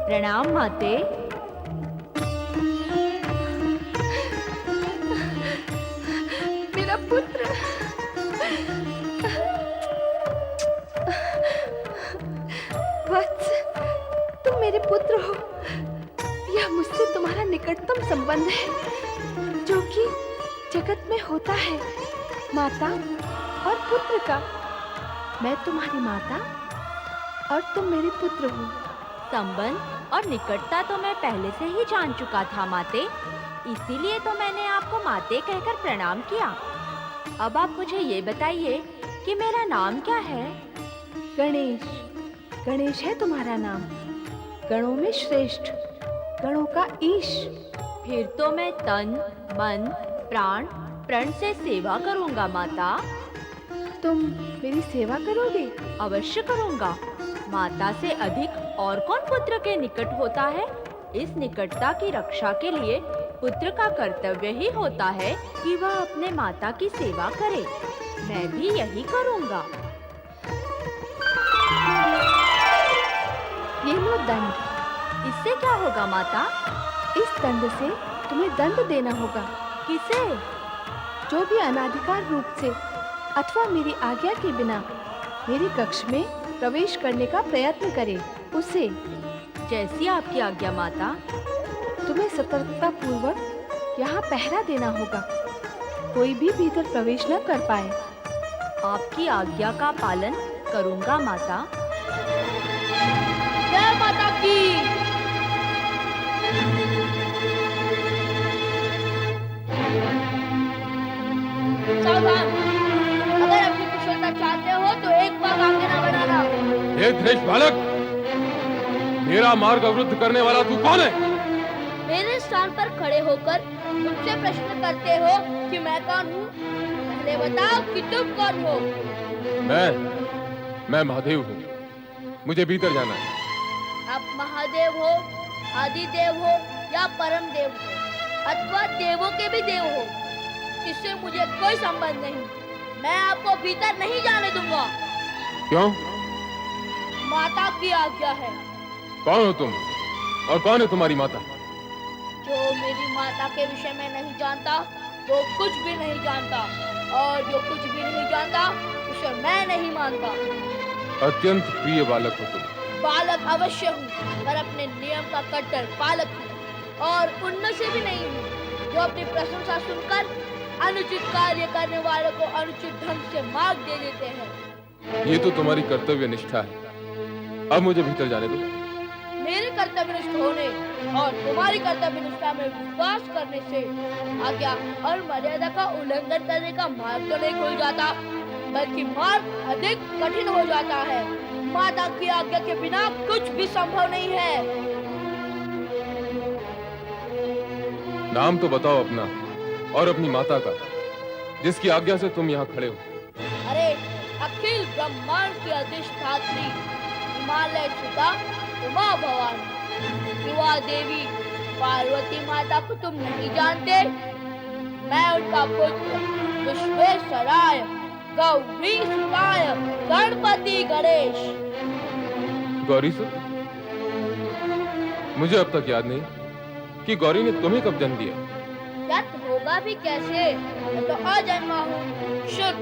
प्रणाम माते। मेरा पुत्र। वत्स, तुम मेरे पुत्र हो। यह मुझसे तुम्हारा निकटतम संबंध है जो कि जगत में होता है, माता और पुत्र का। मैं तुम्हारी माता और तुम मेरे पुत्र हो। संबंध और निकटता तो मैं पहले से ही जान चुका था माते, इसीलिए तो मैंने आपको माते कहकर प्रणाम किया। अब आप मुझे ये बताइए कि मेरा नाम क्या है? गणेश। गणेश है तुम्हारा नाम, गणों में श्रेष्ठ, गणों का ईश। फिर तो मैं तन, मन, प्राण, प्रण से सेवा करूंगा माता। तुम मेरी सेवा करोगे? अवश्य करूंगा। माता से अधिक और कौन पुत्र के निकट होता है? इस निकटता की रक्षा के लिए पुत्र का कर्तव्य ही होता है कि वह अपने माता की सेवा करे। मैं भी यही करूंगा। ये लो दंड। इससे क्या होगा माता? इस दंड से तुम्हें दंड देना होगा। किसे? जो भी अनाधिकार रूप से अथवा मेरी आज्ञा के बिना मेरे कक्ष में प्रवेश करने का प्रयत्न करे, उसे। जैसी आपकी आज्ञा माता। तुम्हें सतर्कता पूर्वक यहाँ पहरा देना होगा, कोई भी भीतर प्रवेश न कर पाए। आपकी आज्ञा का पालन करूंगा माता। जय माता की। सावधान, अगर अपनी कुशलता चाहते हो तो एक बार आगे न बढ़ाना। हे धृष्ट बालक, मेरा मार्ग अवरुद्ध करने वाला तू कौन है? मेरे स्थान पर खड़े होकर मुझसे प्रश्न करते हो कि मैं कौन हूँ? पहले बताओ कि तुम कौन हो? मैं महादेव हूँ। मुझे भीतर जाना है। आप महादेव हो, आदिदेव हो या परम देव हो अथवा देवों के भी देव हो, इससे मुझे कोई संबंध नहीं। मैं आपको भीतर नहीं जाने दूंगा। क्यों? माता की आज्ञा है। कौन हो तुम और कौन है तुम्हारी माता? जो मेरी माता के विषय में नहीं जानता वो कुछ भी नहीं जानता, और जो कुछ भी नहीं जानता उसे मैं नहीं मानता। अत्यंत प्रिय बालक हो तुम। बालक अवश्य हूँ, पर अपने नियम का कट्टर पालक हूँ, और उनमें से भी नहीं हूँ जो अपनी प्रशंसा सुनकर अनुचित कार्य करने वालों को अनुचित ढंग से मार्ग दे देते हैं। ये तो तुम्हारी कर्तव्य निष्ठा है। अब मुझे भीतर जाने दो। मेरे कर्तव्यनिष्ठ होने और तुम्हारी कर्तव्यनिष्ठा में विश्वास करने से आज्ञा और मर्यादा का उल्लंघन करने का मार्ग तो नहीं खुल जाता, बल्कि मार्ग अधिक कठिन हो जाता है। माता की आज्ञा के बिना कुछ भी संभव नहीं है। नाम तो बताओ अपना और अपनी माता का, जिसकी आज्ञा से तुम यहाँ खड़े हो। अरे, अखिल ब्रह्मांड की अधिष्ठात्री हिमालय सुता उमा भवानी शिवा देवी पार्वती माता को तुम नहीं जानते? मैं उनका पुत्र विश्वेश्वराय गौरी सुताय गणपति गणेश। गौरी सुत? मुझे अब तक याद नहीं कि गौरी ने तुम्हें कब जन्म दिया। याद होगा भी कैसे, मैं तो अजन्मा हूँ, शुद्ध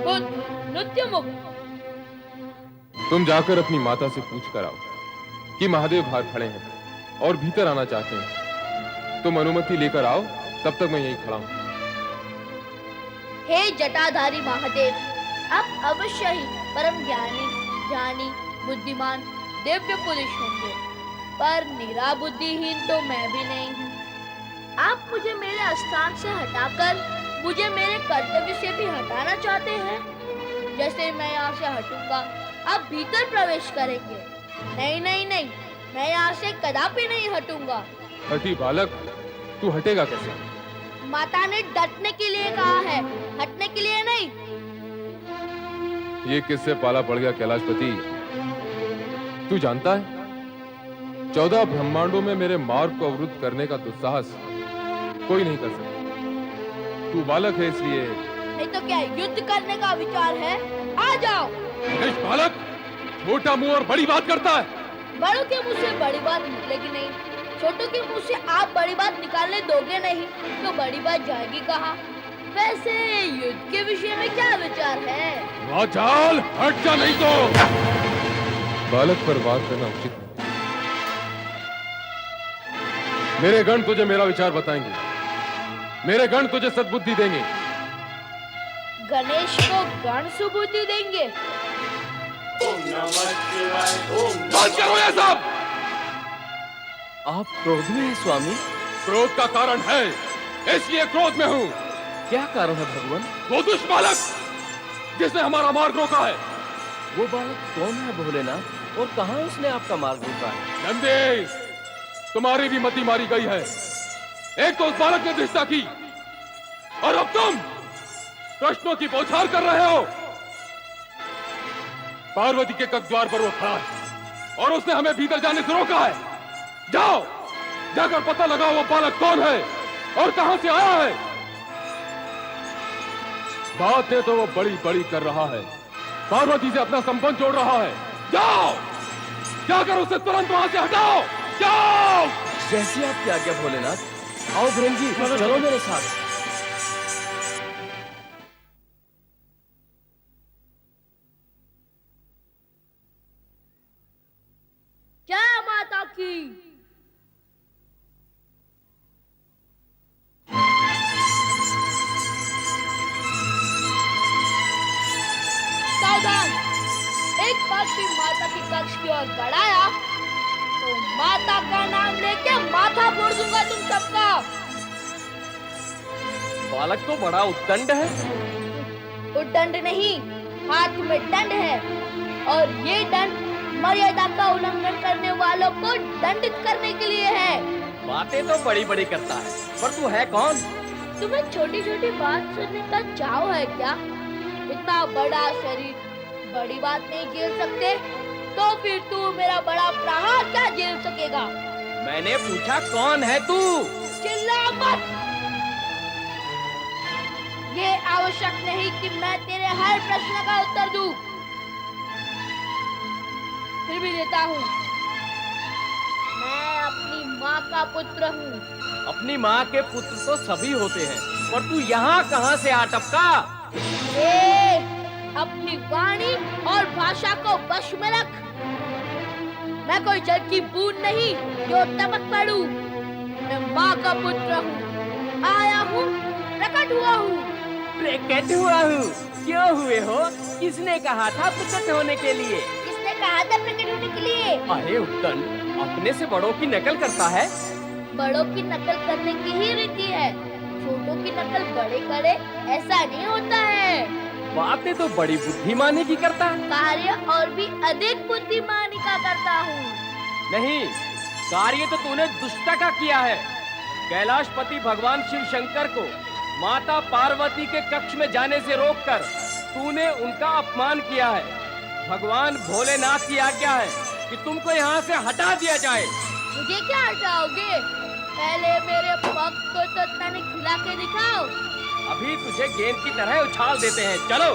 बुद्ध नित्य मुक्त। तुम जाकर अपनी माता से पूछ कर आओ कि महादेव बाहर खड़े हैं और भीतर आना चाहते हैं। तुम अनुमति लेकर आओ, तब तक मैं यहीं खड़ा हूँ। हे जटाधारी महादेव, आप अवश्य ही परम ज्ञानी, ज्ञानी, बुद्धिमान, दिव्य पुरुष होंगे, पर निरा बुद्धिहीन तो मैं भी नहीं हूँ। आप मुझे मेरे स्थान से हटाकर मुझे मेरे कर्तव्य से भी हटाना चाहते हैं। जैसे मैं यहाँ से हटूंगा, आप भीतर प्रवेश करेंगे। नहीं नहीं नहीं, मैं यहाँ से कदापि नहीं हटूंगा। हठी बालक, तू हटेगा कैसे? माता ने डटने के लिए कहा है, हटने के लिए नहीं। ये किससे पाला पड़ गया कैलाशपति? तू जानता है 14 ब्रह्मांडों में मेरे मार्ग को अवरुद्ध करने का दुस्साहस कोई नहीं कर सकता। तू बालक है इसलिए। नहीं तो क्या युद्ध करने का विचार है? आ जाओ। बालक छोटा मुंह और बड़ी बात करता है। बड़ों के मुंह से बड़ी बात निकलेगी नहीं, छोटों के मुंह से आप बड़ी बात निकालने दोगे नहीं तो बड़ी बात जाएगी कहाँ? वैसे युद्ध के विषय में क्या विचार है? वाचाल हट जा नहीं तो। बालक पर वार करना उचित नहीं। मेरे गण तुझे मेरा विचार बताएंगे, मेरे गण तुझे सद्बुद्धि देंगे। गणेश को गण सुबुद्धि देंगे? बंद करो ये सब। आप क्रोध में हैं स्वामी? क्रोध का कारण है, इसलिए क्रोध में हूँ। क्या कारण है भगवान? वो दुष्ट बालक जिसने हमारा मार्ग रोका है। वो बालक कौन है भोलेनाथ, और कहाँ उसने आपका मार्ग रोका है? नंदी, तुम्हारी भी मति मारी गई है। एक तो उस बालक ने दृष्टा की, और अब तुम प्रश्नों की बौछार कर रहे हो। पार्वती के कब्र पर वो खड़ा है और उसने हमें भीतर जाने से रोका है। जाओ, जाकर पता लगाओ वो बालक कौन है और कहां से आया है। बातें तो वो बड़ी बड़ी कर रहा है, पार्वती से अपना संबंध जोड़ रहा है। जाओ, जाकर उसे तुरंत वहां से हटाओ। जाओ। जैसी आपकी आज्ञा भोलेनाथ। आओ भृंगी, चलो मेरे साथ। जय माता की। सावधान, एक बार भी माता की कक्ष की ओर बढ़ाया तो माता का नाम लेके माथा फोड़ दूंगा तुम सबका। बालक तो बड़ा उद्दंड है। उद्दंड नहीं, हाथ में दंड है, और ये दंड मर्यादा का उल्लंघन करने वालों को दंडित करने के लिए है। बातें तो बड़ी बड़ी करता है, पर तू है कौन? तुम्हें छोटी छोटी बात सुनने का चाव है क्या? इतना बड़ा शरीर बड़ी बात नहीं झेल सकते तो फिर तू मेरा बड़ा प्रहार क्या झेल सकेगा? मैंने पूछा कौन है तू? चिल्ला मत। ये आवश्यक नहीं कि मैं तेरे हर प्रश्न का उत्तर दूं, फिर भी देता हूँ। मैं अपनी माँ का पुत्र हूँ। अपनी माँ के पुत्र तो सभी होते हैं, पर तू यहाँ कहाँ से आ टपका? अपनी वाणी और भाषा को वश में रख। मैं कोई जल की बूंद नहीं जो टपक पड़ूं। मैं माँ का पुत्र हूँ, आया हूँ, प्रकट हुआ हूँ। प्रकट हुआ हूँ? क्यों हुए हो? किसने कहा था प्रकट होने के लिए? किसने कहा था प्रकट होने के लिए? अरे उद्दंड, अपने से बड़ों की नकल करता है। बड़ों की नकल करने की ही रीति है, छोटों की नकल बड़े करे ऐसा नहीं होता है। बातें तो बड़ी बुद्धिमानी की करता है। कार्य और भी अधिक बुद्धिमानी का करता हूँ। नहीं, कार्य तो तूने दुष्टता का किया है। कैलाशपति भगवान शिव शंकर को माता पार्वती के कक्ष में जाने से रोककर तूने उनका अपमान किया है। भगवान भोलेनाथ की आज्ञा है कि तुमको यहाँ से हटा दिया जाए। मुझे क्या हटाओगे? पहले मेरे पग को तो तने खिला के दिखाओ। अभी तुझे गेंद की तरह उछाल देते हैं, चलो।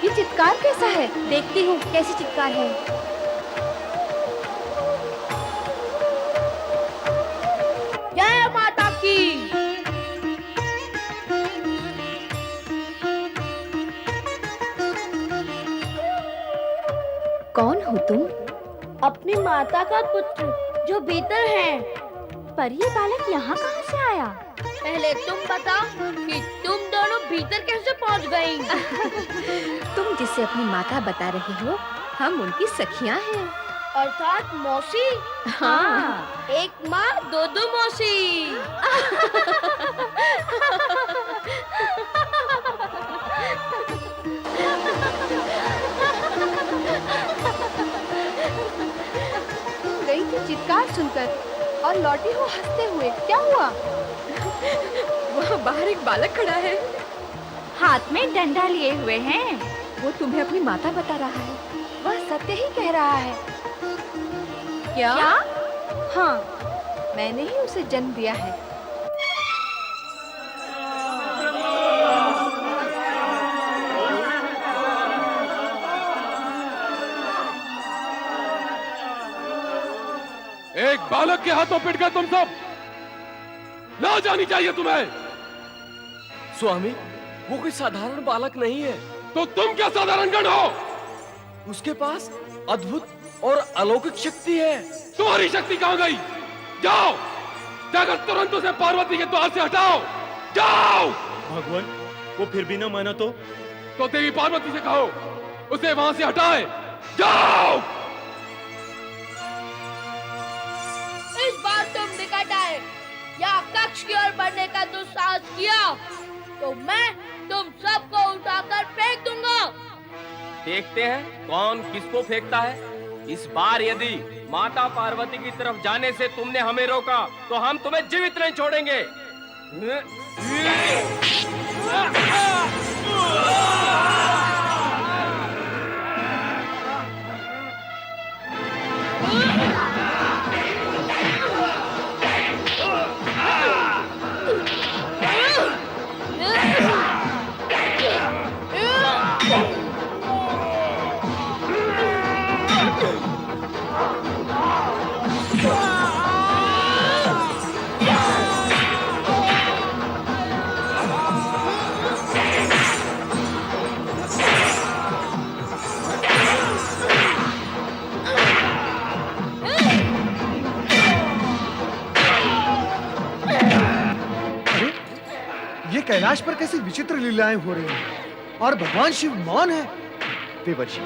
ये चित्कार कैसा है? देखती हूँ कैसी चित्कार है। जय माता की। कौन हो तुम? अपनी माता का पुत्र जो भीतर है। पर ये बालक यहाँ कहाँ से आया? पहले तुम बताओ कि तुम दोनों भीतर कैसे पहुंच गई? तुम जिसे अपनी माता बता रही हो, हम उनकी सखियां हैं। अर्थात मौसी। हाँ। एक माँ दो मौसी। तुम गई थी चित्कार सुनकर और लौटी हो हंसते हुए। क्या हुआ? वहाँ बाहर एक बालक खड़ा है, हाथ में डंडा लिए हुए हैं। वो तुम्हें अपनी माता बता रहा है। वह सत्य ही कह रहा है। क्या? हाँ, मैंने ही उसे जन्म दिया है। एक बालक के हाथों पिट गए तुम सब। लाज आनी चाहिए तुम्हें। स्वामी, वो कोई साधारण बालक नहीं है। तो तुम क्या साधारण गण हो? उसके पास अद्भुत और अलौकिक शक्ति है। तुम्हारी शक्ति कहाँ गई? जाओ, जाकर तुरंत उसे पार्वती के द्वार से हटाओ। जाओ। भगवान, वो फिर भी न माना तो देवी पार्वती से कहो उसे वहां से हटाए। जाओ। इस बार तुम निकट आए या कक्ष की ओर बढ़ने का दुस्साहस किया तो मैं तुम सबको उठाकर फेंक दूंगा। देखते हैं कौन किसको फेंकता है। इस बार यदि माता पार्वती की तरफ जाने से तुमने हमें रोका तो हम तुम्हें जीवित नहीं छोड़ेंगे। ये कैलाश पर कैसी विचित्र लीलाएं हो रही हैं और भगवान शिव मौन है। देवर्षि,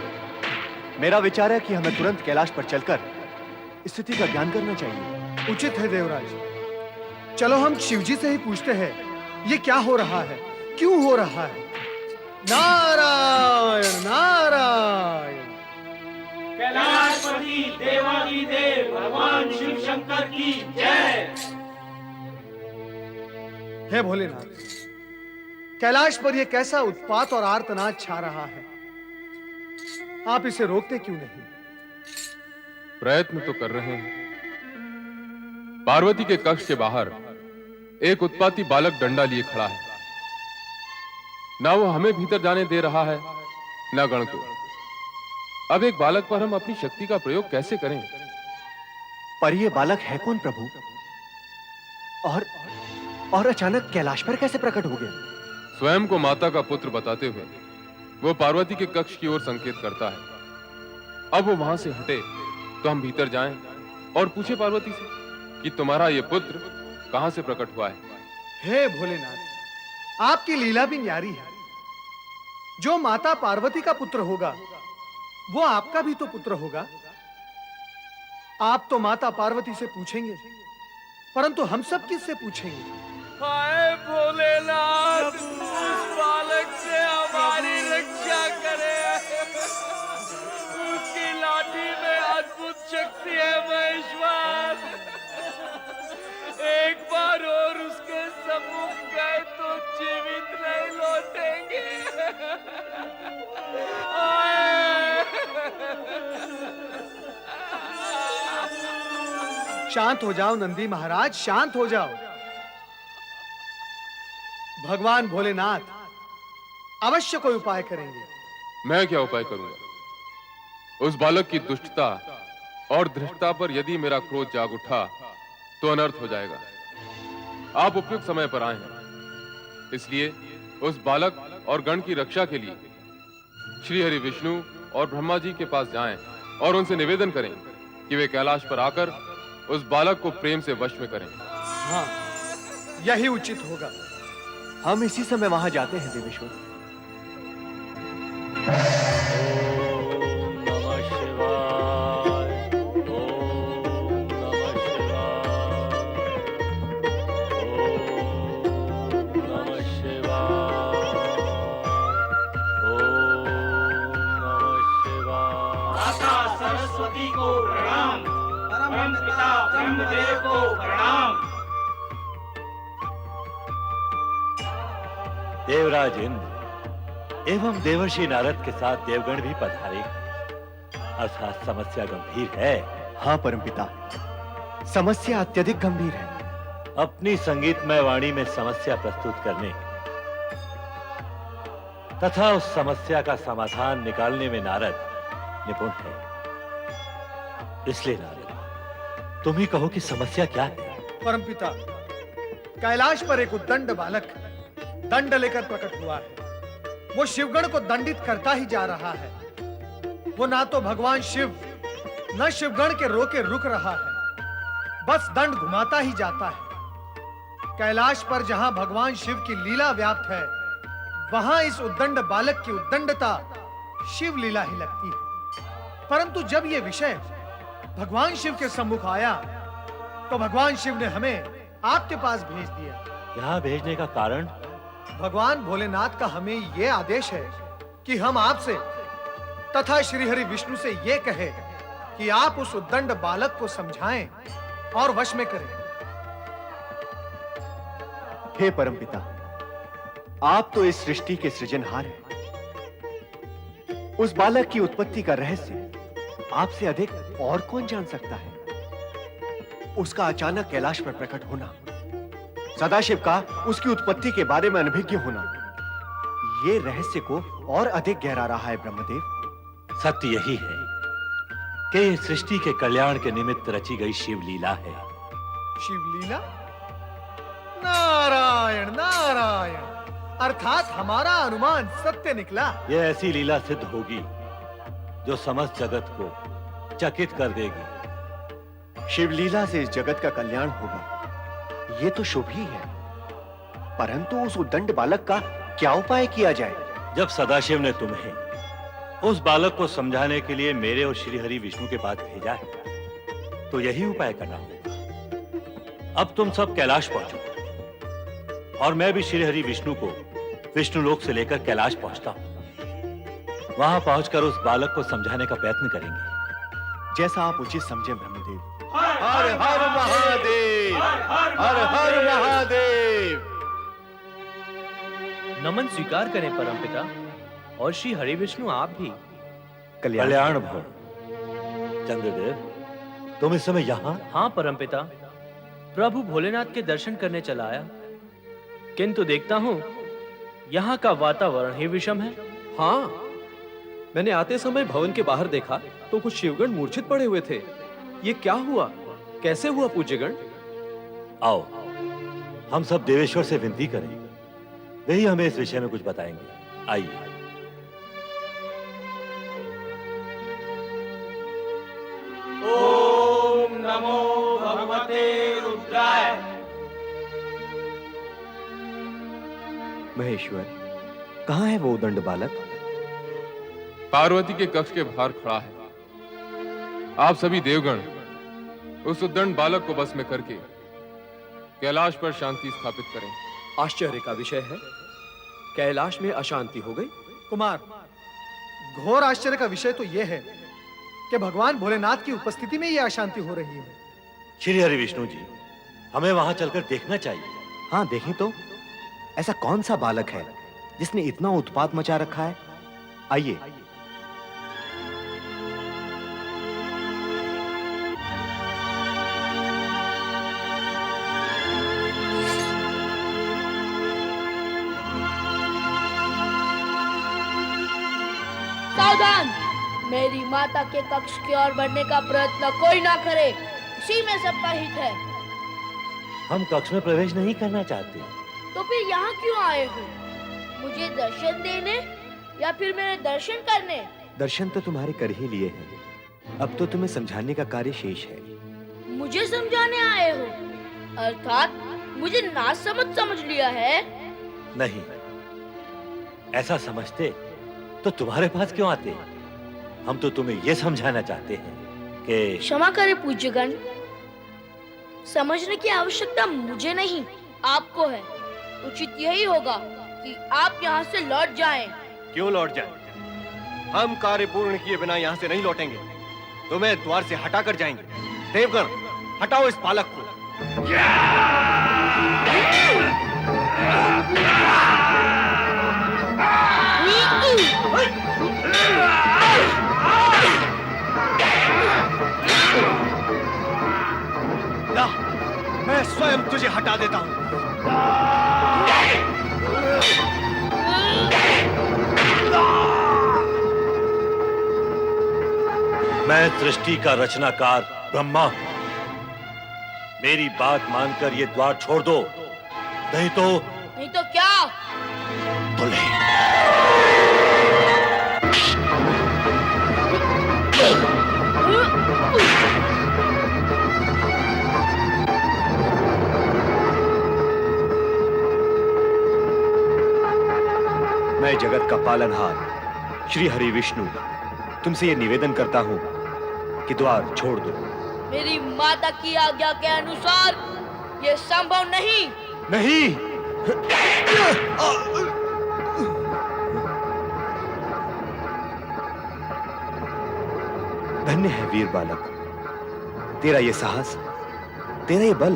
मेरा विचार है कि हमें तुरंत कैलाश पर चलकर स्थिति का ज्ञान करना चाहिए। उचित है देवराज। चलो हम शिवजी से ही पूछते हैं ये क्या हो रहा है, क्यों हो रहा है। नारायण नारायण। कैलाशपति देवाधिदेव भगवान शिव शंकर की जय। हे भोलेनाथ, कैलाश पर यह कैसा उत्पात और आर्तनाद छा रहा है, आप इसे रोकते क्यों नहीं? प्रयत्न तो कर रहे हैं। पार्वती के कक्ष के बाहर एक उत्पाती बालक डंडा लिए खड़ा है। ना वो हमें भीतर जाने दे रहा है, ना गण को। अब एक बालक पर हम अपनी शक्ति का प्रयोग कैसे करें? पर यह बालक है कौन प्रभु? और अचानक कैलाश पर कैसे प्रकट हो गया? स्वयं को माता का पुत्र बताते हुए वो पार्वती के कक्ष की ओर संकेत करता है। अब वो वहां से हटे तो हम भीतर जाएं और पूछे पार्वती से कि तुम्हारा ये पुत्र कहां से प्रकट हुआ है। हे भोलेनाथ, आपकी लीला भी न्यारी है। जो माता पार्वती का पुत्र होगा वो आपका भी तो पुत्र होगा। आप तो माता पार्वती से पूछेंगे, परंतु हम सब किससे पूछेंगे? हाय भोलेनाथ, उस बालक से हमारी रक्षा करे। उसकी लाठी में अद्भुत शक्ति है महेश्वर। एक बार और उसके सम्मुख गए तो जीवित नहीं लौटेंगे। शांत हो जाओ नंदी महाराज, शांत हो जाओ। भगवान भोलेनाथ अवश्य कोई उपाय करेंगे। मैं क्या उपाय करूंगा? उस बालक की दुष्टता और धृष्टता पर यदि मेरा क्रोध जाग उठा तो अनर्थ हो जाएगा। आप उपयुक्त समय पर आए हैं, इसलिए उस बालक और गण की रक्षा के लिए श्री हरि विष्णु और ब्रह्मा जी के पास जाएं और उनसे निवेदन करें कि वे कैलाश पर आकर उस बालक को प्रेम से वश में करें। हाँ, यही उचित होगा। हम इसी समय वहां जाते हैं देवेश्वर। नमः शिवाय। ओम नमः शिवाय। ओम नमः शिवाय। ओम नमः शिवाय। माता सरस्वती को प्रणाम। परम पिता ब्रह्मदेव को प्रणाम। देवराज इंद्र एवं देवर्षि नारद के साथ देवगण भी पधारे, अर्थात समस्या गंभीर है। हाँ परमपिता, समस्या अत्यधिक गंभीर है। अपनी संगीतमय वाणी में समस्या प्रस्तुत करने तथा उस समस्या का समाधान निकालने में नारद निपुण है। इसलिए नारद, तुम ही कहो कि समस्या क्या है। परमपिता, कैलाश पर एक उद्दंड बालक दंड लेकर प्रकट हुआ है। वो शिवगण को दंडित करता ही जा रहा है। वो ना तो भगवान शिव न शिवगण के रोके रुक रहा है, बस दंड घुमाता ही जाता है। कैलाश पर जहां भगवान शिव की लीला व्याप्त है, वहां इस उद्दंड बालक की उद्दंडता शिव लीला ही लगती है। परंतु जब यह विषय भगवान शिव के सम्मुख आया तो भगवान शिव ने हमें आपके पास भेज दिया। यहां भेजने का कारण? भगवान भोलेनाथ का हमें यह आदेश है कि हम आपसे तथा श्री हरि विष्णु से यह कहे कि आप उस उद्दंड बालक को समझाएं और वश में करें। हे परमपिता, आप तो इस सृष्टि के सृजनहार हैं। उस बालक की उत्पत्ति का रहस्य आपसे अधिक और कौन जान सकता है? उसका अचानक कैलाश पर प्रकट होना, सदाशिव का उसकी उत्पत्ति के बारे में अनभिज्ञ होना, ये रहस्य को और अधिक गहरा रहा है ब्रह्मदेव। सत्य यही है कि ये सृष्टि के कल्याण के निमित्त रची गई शिव लीला है। शिव लीला? नारायण नारायण, अर्थात हमारा अनुमान सत्य निकला। यह ऐसी लीला सिद्ध होगी जो समस्त जगत को चकित कर देगी। शिव लीला से इस जगत का कल्याण होगा, ये तो शुभ ही है। परंतु उस उद्दंड बालक का क्या उपाय किया जाए? जब सदाशिव ने तुम्हें उस बालक को समझाने के लिए मेरे और श्री हरि विष्णु के पास भेजा है, तो यही उपाय करना होगा। अब तुम सब कैलाश पहुंचो और मैं भी श्री हरि विष्णु को विष्णुलोक से लेकर कैलाश पहुंचता हूं। वहां पहुंचकर उस बालक को समझाने का प्रयत्न करेंगे। जैसा आप उचित समझें ब्रह्मदेव। हर हर महादेव, हर हर महादेव। नमन स्वीकार करें परमपिता, और श्री हरि विष्णु आप भी। कल्याण भव। चंद्रदेव, तुम इस समय यहाँ? हाँ परमपिता, प्रभु भोलेनाथ के दर्शन करने चला आया, किंतु देखता हूँ यहाँ का वातावरण ही विषम है। हाँ, मैंने आते समय भवन के बाहर देखा तो कुछ शिवगण मूर्छित पड़े हुए थे। ये क्या हुआ? कैसे हुआ पूज्यगण? आओ, हम सब देवेश्वर से विनती करें, वही हमें इस विषय में कुछ बताएंगे। आइए। ओम नमो भगवते रुद्राय। महेश्वर, कहाँ है वो उद्दंड बालक? पार्वती के कक्ष के बाहर खड़ा है। आप सभी देवगण उस उद्दंड बालक को बस में करके कैलाश पर शांति स्थापित करें। आश्चर्य का विषय है, कैलाश में अशांति हो गई। कुमार, घोर आश्चर्य का विषय तो यह है कि भगवान भोलेनाथ की उपस्थिति में यह अशांति हो रही है। श्री हरि विष्णु जी, हमें वहां चलकर देखना चाहिए। हाँ, देखें तो ऐसा कौन सा बालक है जिसने इतना उत्पात मचा रखा है? आइए। सावधान! मेरी माता के कक्ष की ओर बढ़ने का प्रयत्न कोई ना करे, इसी में सबका हित है। हम कक्ष में प्रवेश नहीं करना चाहते। तो फिर यहाँ क्यों आए हो? मुझे दर्शन देने या फिर मेरे दर्शन करने? दर्शन तो तुम्हारे कर ही लिए हैं। अब तो तुम्हें समझाने का कार्य शेष है। मुझे समझाने आए हो? अर्थात मुझे ना समझ लिया है? नहीं, ऐसा समझते तो तुम्हारे पास क्यों आते? हम तो तुम्हें यह समझाना चाहते हैं कि क्षमा करें पूज्यगण, समझने की आवश्यकता मुझे नहीं, आपको है। उचित यही होगा कि आप यहाँ से लौट जाएं। क्यों लौट जाएं? हम कार्य पूर्ण किए बिना यहाँ से नहीं लौटेंगे। तुम्हें द्वार से हटा कर जाएंगे। देवगण, हटाओ इस बालक को। ला, मैं स्वयं तुझे हटा देता हूँ। मैं सृष्टि का रचनाकार ब्रह्मा हूं। मेरी बात मानकर ये द्वार छोड़ दो, नहीं तो क्या? मैं जगत का पालनहार श्री हरि विष्णु तुमसे ये निवेदन करता हूँ कि द्वार छोड़ दो। मेरी माता की आज्ञा के अनुसार ये संभव नहीं। नहीं। धन्य है वीर बालक, तेरा ये साहस, तेरा ये बल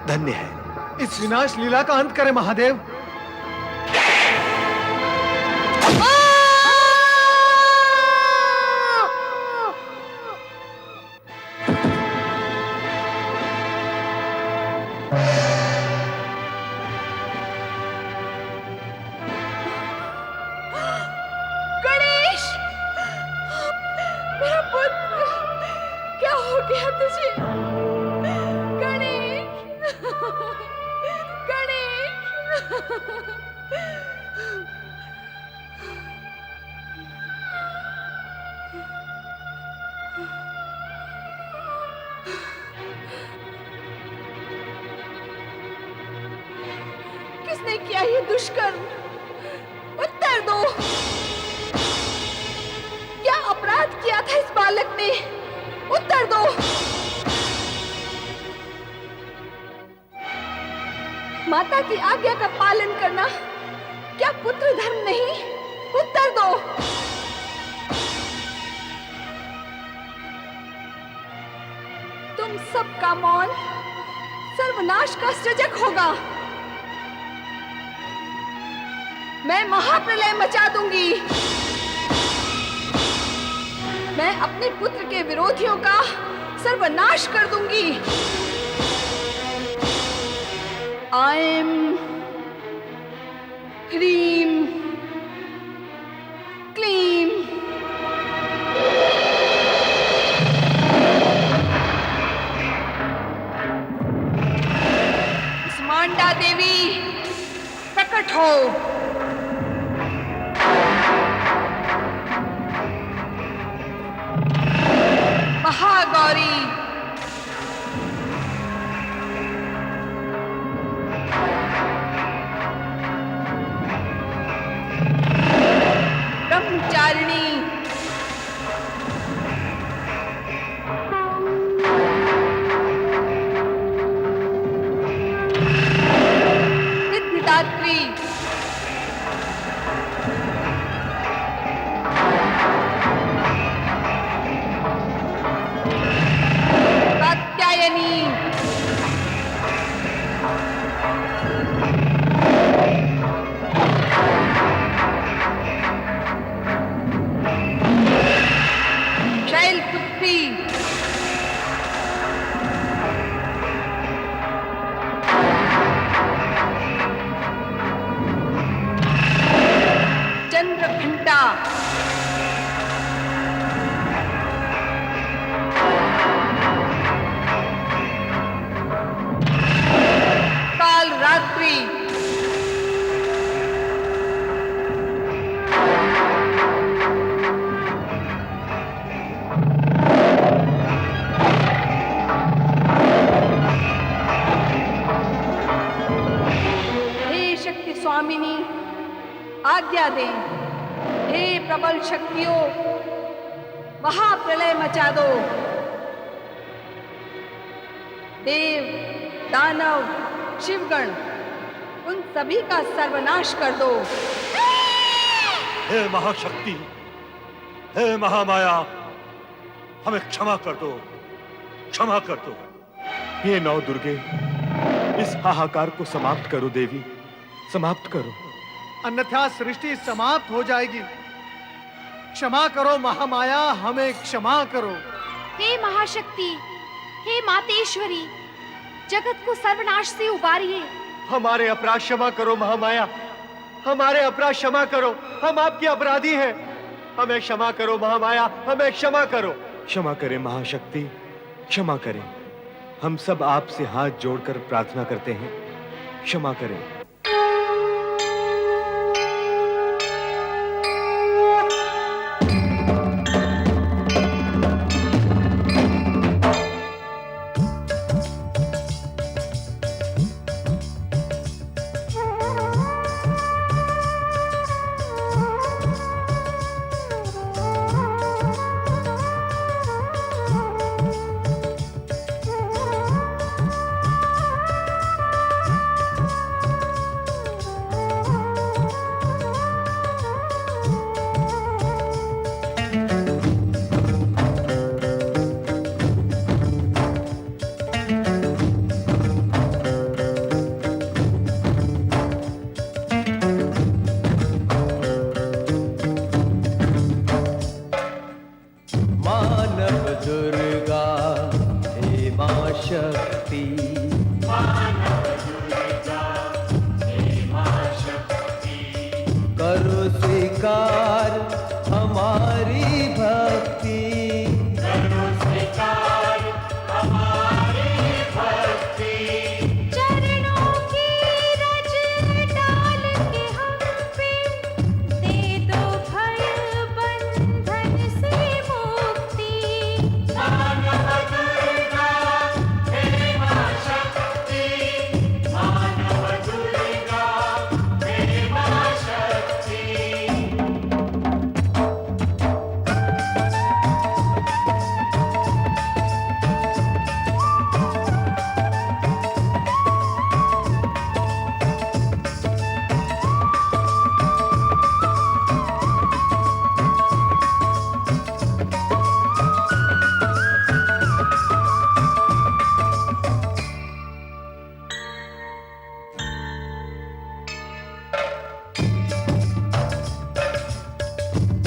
धन्य है। इस विनाश लीला का अंत करे महादेव। गणेश, मेरा पुत्र, क्या हो गया तुझे? गणेश, गणेश। किसने किया ये दुष्कर्म? उत्तर दो। क्या अपराध किया था इस बालक ने? उत्तर दो। माता की आज्ञा का पालन करना क्या पुत्र धर्म नहीं? उत्तर दो। तुम सबका मौन सर्वनाश का सृजक होगा। मैं महाप्रलय मचा दूंगी। मैं अपने पुत्र के विरोधियों का सर्वनाश कर दूंगी। ऐं ह्रीं क्लीं स्मांडा देवी प्रकट हो। महागौरी, ब्रह्मचारिणी, सिद्धिदात्री, कात्यायनी, शैलपुत्री, चंद्रघंटा, काल रात्रि हे शक्ति स्वामिनी, आज्ञा दें। हे प्रबल शक्तियों, महाप्रलय मचा दो। देव, दानव, शिवगण, उन सभी का सर्वनाश कर दो। हे महाशक्ति, हे महामाया, हमें क्षमा कर दो, क्षमा कर दो। हे नौ दुर्गे, इस हाहाकार को समाप्त करो देवी, समाप्त करो। अन्यथा सृष्टि समाप्त हो जाएगी। क्षमा करो महामाया, हमें क्षमा करो। हे महाशक्ति, हे मातेश्वरी, जगत को सर्वनाश से उबारिए। हमारे अपराध क्षमा करो महामाया, हमारे अपराध क्षमा करो, हम आपके अपराधी हैं। हमें क्षमा करो महामाया, हमें क्षमा करो। क्षमा करें महाशक्ति, क्षमा करें। हम सब आपसे हाथ जोड़कर प्रार्थना करते हैं, क्षमा करें।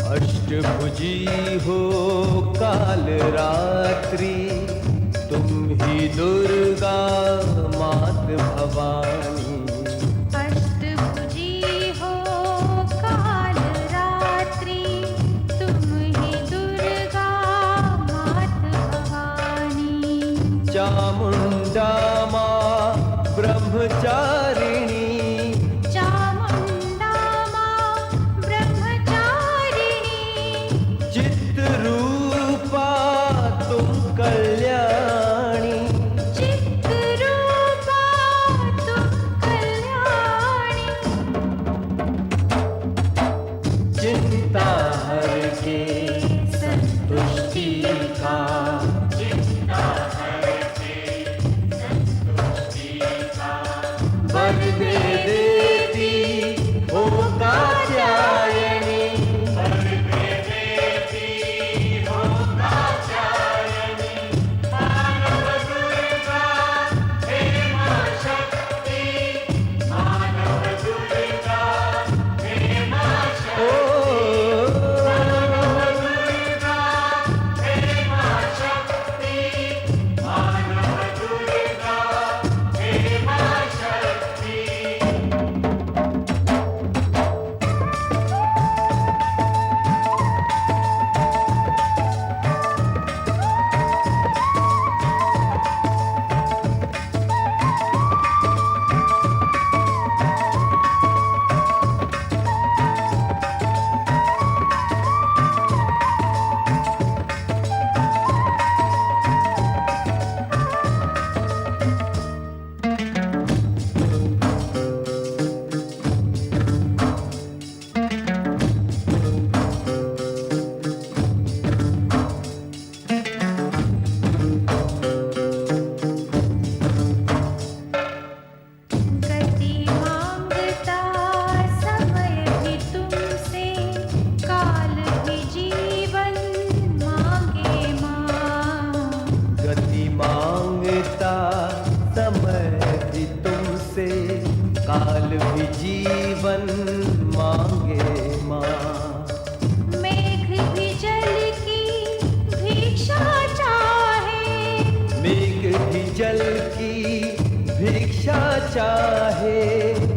अष्टभुजी हो काल रात्रि, तुम ही दुर्गा मात भवानी। अष्टभुजी हो काल रात्रि, तुम ही दुर्गा मात भवानी। चामुंडा मां ब्रह्मचारिणी, कल्याणी। चित्त रूपा तुम भी जीवन मांगे माँ। मेघ भी जल की भिक्षा चाहे, मेघ भी जल की भिक्षा चाहे,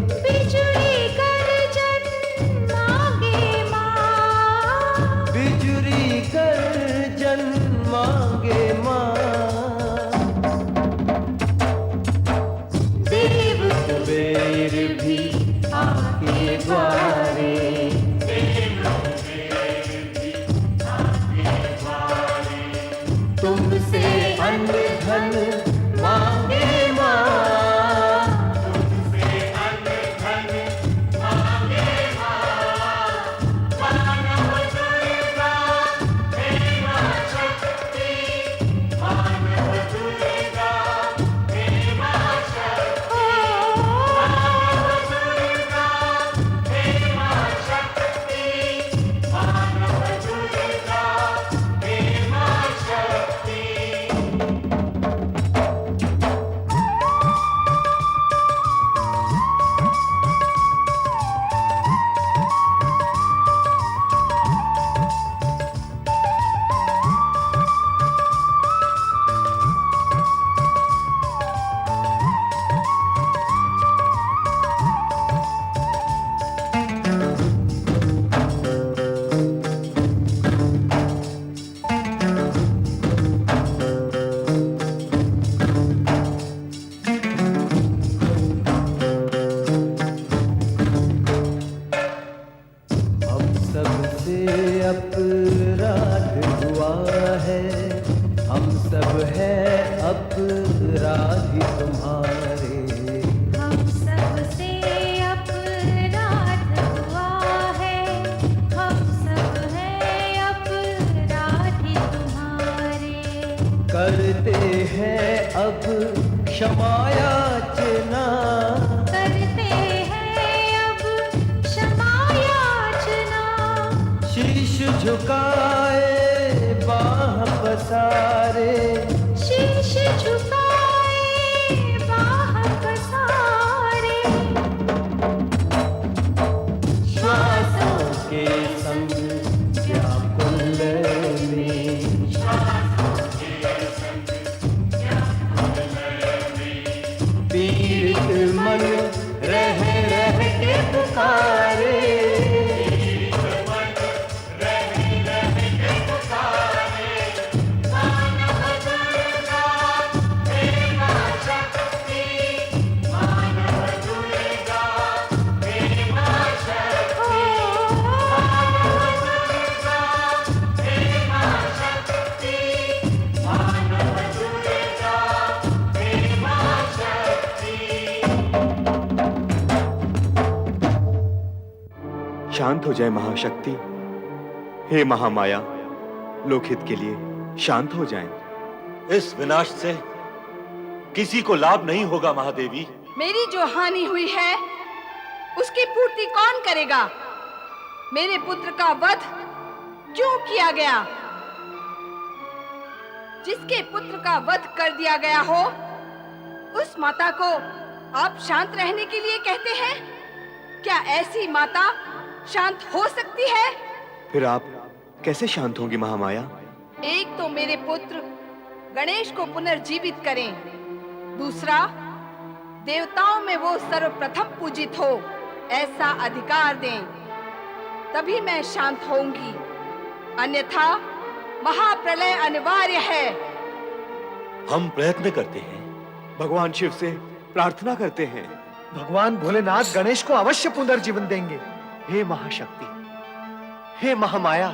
बिजुली गर्जन मांगे माँ, बिजुली गर्जन मांगे माँ। देव कुबेर भी आपके द्वारे, तुमसे अन्न धन मांगे माँ। हम सबसे अपराध हुआ है, हम सब है अपराधी तुम्हारे। हम सबसे अपराध हुआ है, हम सब है अपराधी तुम्हारे। करते हैं अब क्षमा याचना, करते हैं अब क्षमा याचना, शीश झुकाए बाह पसारे, शीश झुकाए बाह पसारे। श्वासों के संग व्याकुल में, पीड़ित मन रह रह के पुकारे। शांत हो जाए महाशक्ति, हे महामाया, लोकहित के लिए शांत हो जाएं। इस विनाश से किसी को लाभ नहीं होगा महादेवी। मेरी जो हानि हुई है उसकी पूर्ति कौन करेगा? मेरे पुत्र का वध क्यों किया गया? जिसके पुत्र का वध कर दिया गया हो उस माता को आप शांत रहने के लिए कहते हैं? क्या ऐसी माता शांत हो सकती है? फिर आप कैसे शांत होंगी महामाया? एक तो मेरे पुत्र गणेश को पुनर्जीवित करें, दूसरा देवताओं में वो सर्वप्रथम पूजित हो ऐसा अधिकार दें, तभी मैं शांत होऊंगी, अन्यथा महाप्रलय अनिवार्य है। हम प्रयत्न करते हैं, भगवान शिव से प्रार्थना करते हैं। भगवान भोलेनाथ गणेश को अवश्य पुनर्जीवन देंगे। हे महाशक्ति, हे महामाया,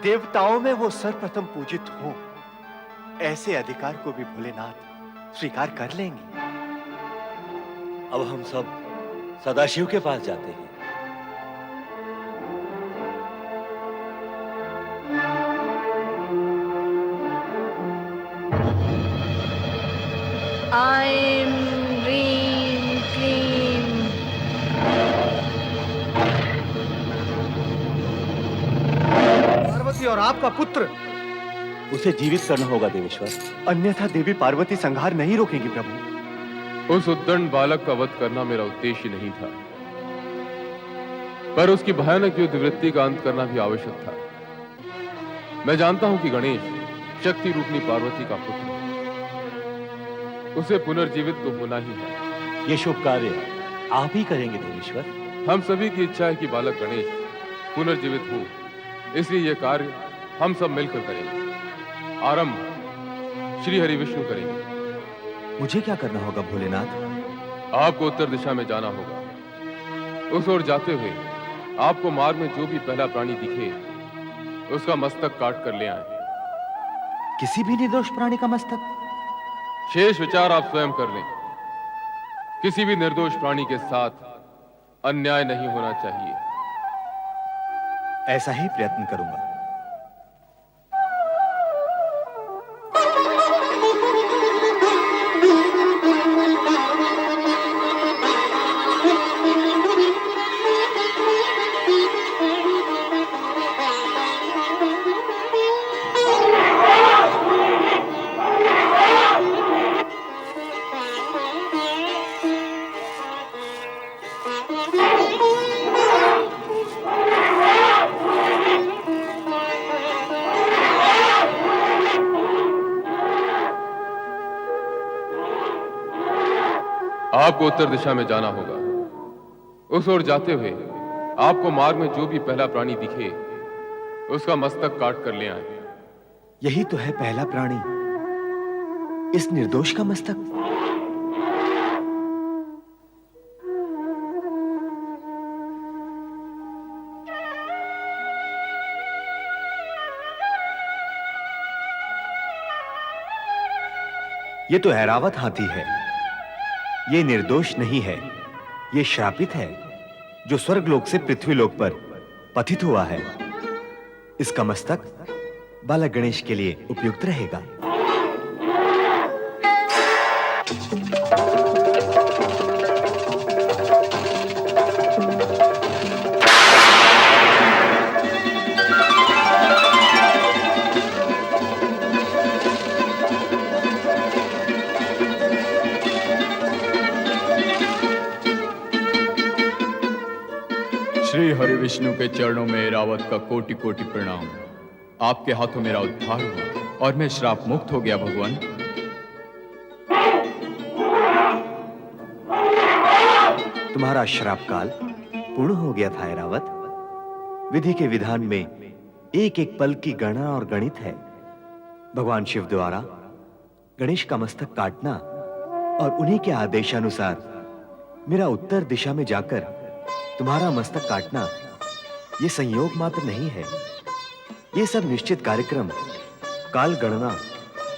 देवताओं में वो सर्वप्रथम पूजित हो ऐसे अधिकार को भी भोलेनाथ स्वीकार कर लेंगे। अब हम सब सदाशिव के पास जाते हैं। ऐं ह्रीं क्लीं। पार्वती और आपका पुत्र, उसे जीवित करना होगा देवेश्वर। अन्यथा देवी पार्वती संहार नहीं रोकेंगी प्रभु। उस उद्दंड बालक का वध करना मेरा उद्देश्य नहीं था, पर उसकी भयानक युद्ध वृत्ति का अंत करना भी आवश्यक था। मैं जानता हूं कि गणेश शक्ति रूपनी पार्वती का पुत्र है। उसे पुनर्जीवित तो होना ही है। ये शुभ कार्य आप ही करेंगे देवेश्वर। हम सभी की इच्छा है कि बालक गणेश पुनर्जीवित हो, इसलिए यह कार्य हम सब मिलकर करेंगे। आरंभ श्री हरि विष्णु करेंगे। मुझे क्या करना होगा भोलेनाथ? आपको उत्तर दिशा में जाना होगा। उस ओर जाते हुए आपको मार्ग में जो भी पहला प्राणी दिखे उसका मस्तक काट कर ले आए। किसी भी निर्दोष प्राणी का मस्तक? शेष विचार आप स्वयं कर लें। किसी भी निर्दोष प्राणी के साथ अन्याय नहीं होना चाहिए। ऐसा ही प्रयत्न करूंगा। आपको उत्तर दिशा में जाना होगा। उस ओर जाते हुए आपको मार्ग में जो भी पहला प्राणी दिखे उसका मस्तक काट कर ले आए। यही तो है पहला प्राणी, इस निर्दोष का मस्तक। ये तो ऐरावत हाथी है। ये निर्दोष नहीं है, ये श्रापित है, जो स्वर्गलोक से पृथ्वीलोक पर पतित हुआ है। इसका मस्तक बालक गणेश के लिए उपयुक्त रहेगा। श्री हरि विष्णु के चरणों में ऐरावत का कोटि कोटि प्रणाम। आपके हाथों मेरा उद्धार हुआ और मैं श्राप मुक्त हो गया भगवान। तुम्हारा श्राप काल पूर्ण हो गया था ऐरावत। विधि के विधान में एक एक पल की गणना और गणित है। भगवान शिव द्वारा गणेश का मस्तक काटना और उन्हीं के आदेशानुसार मेरा उत्तर दिशा में जाकर तुम्हारा मस्तक काटना ये संयोग मात्र नहीं है। ये सब निश्चित कार्यक्रम, काल गणना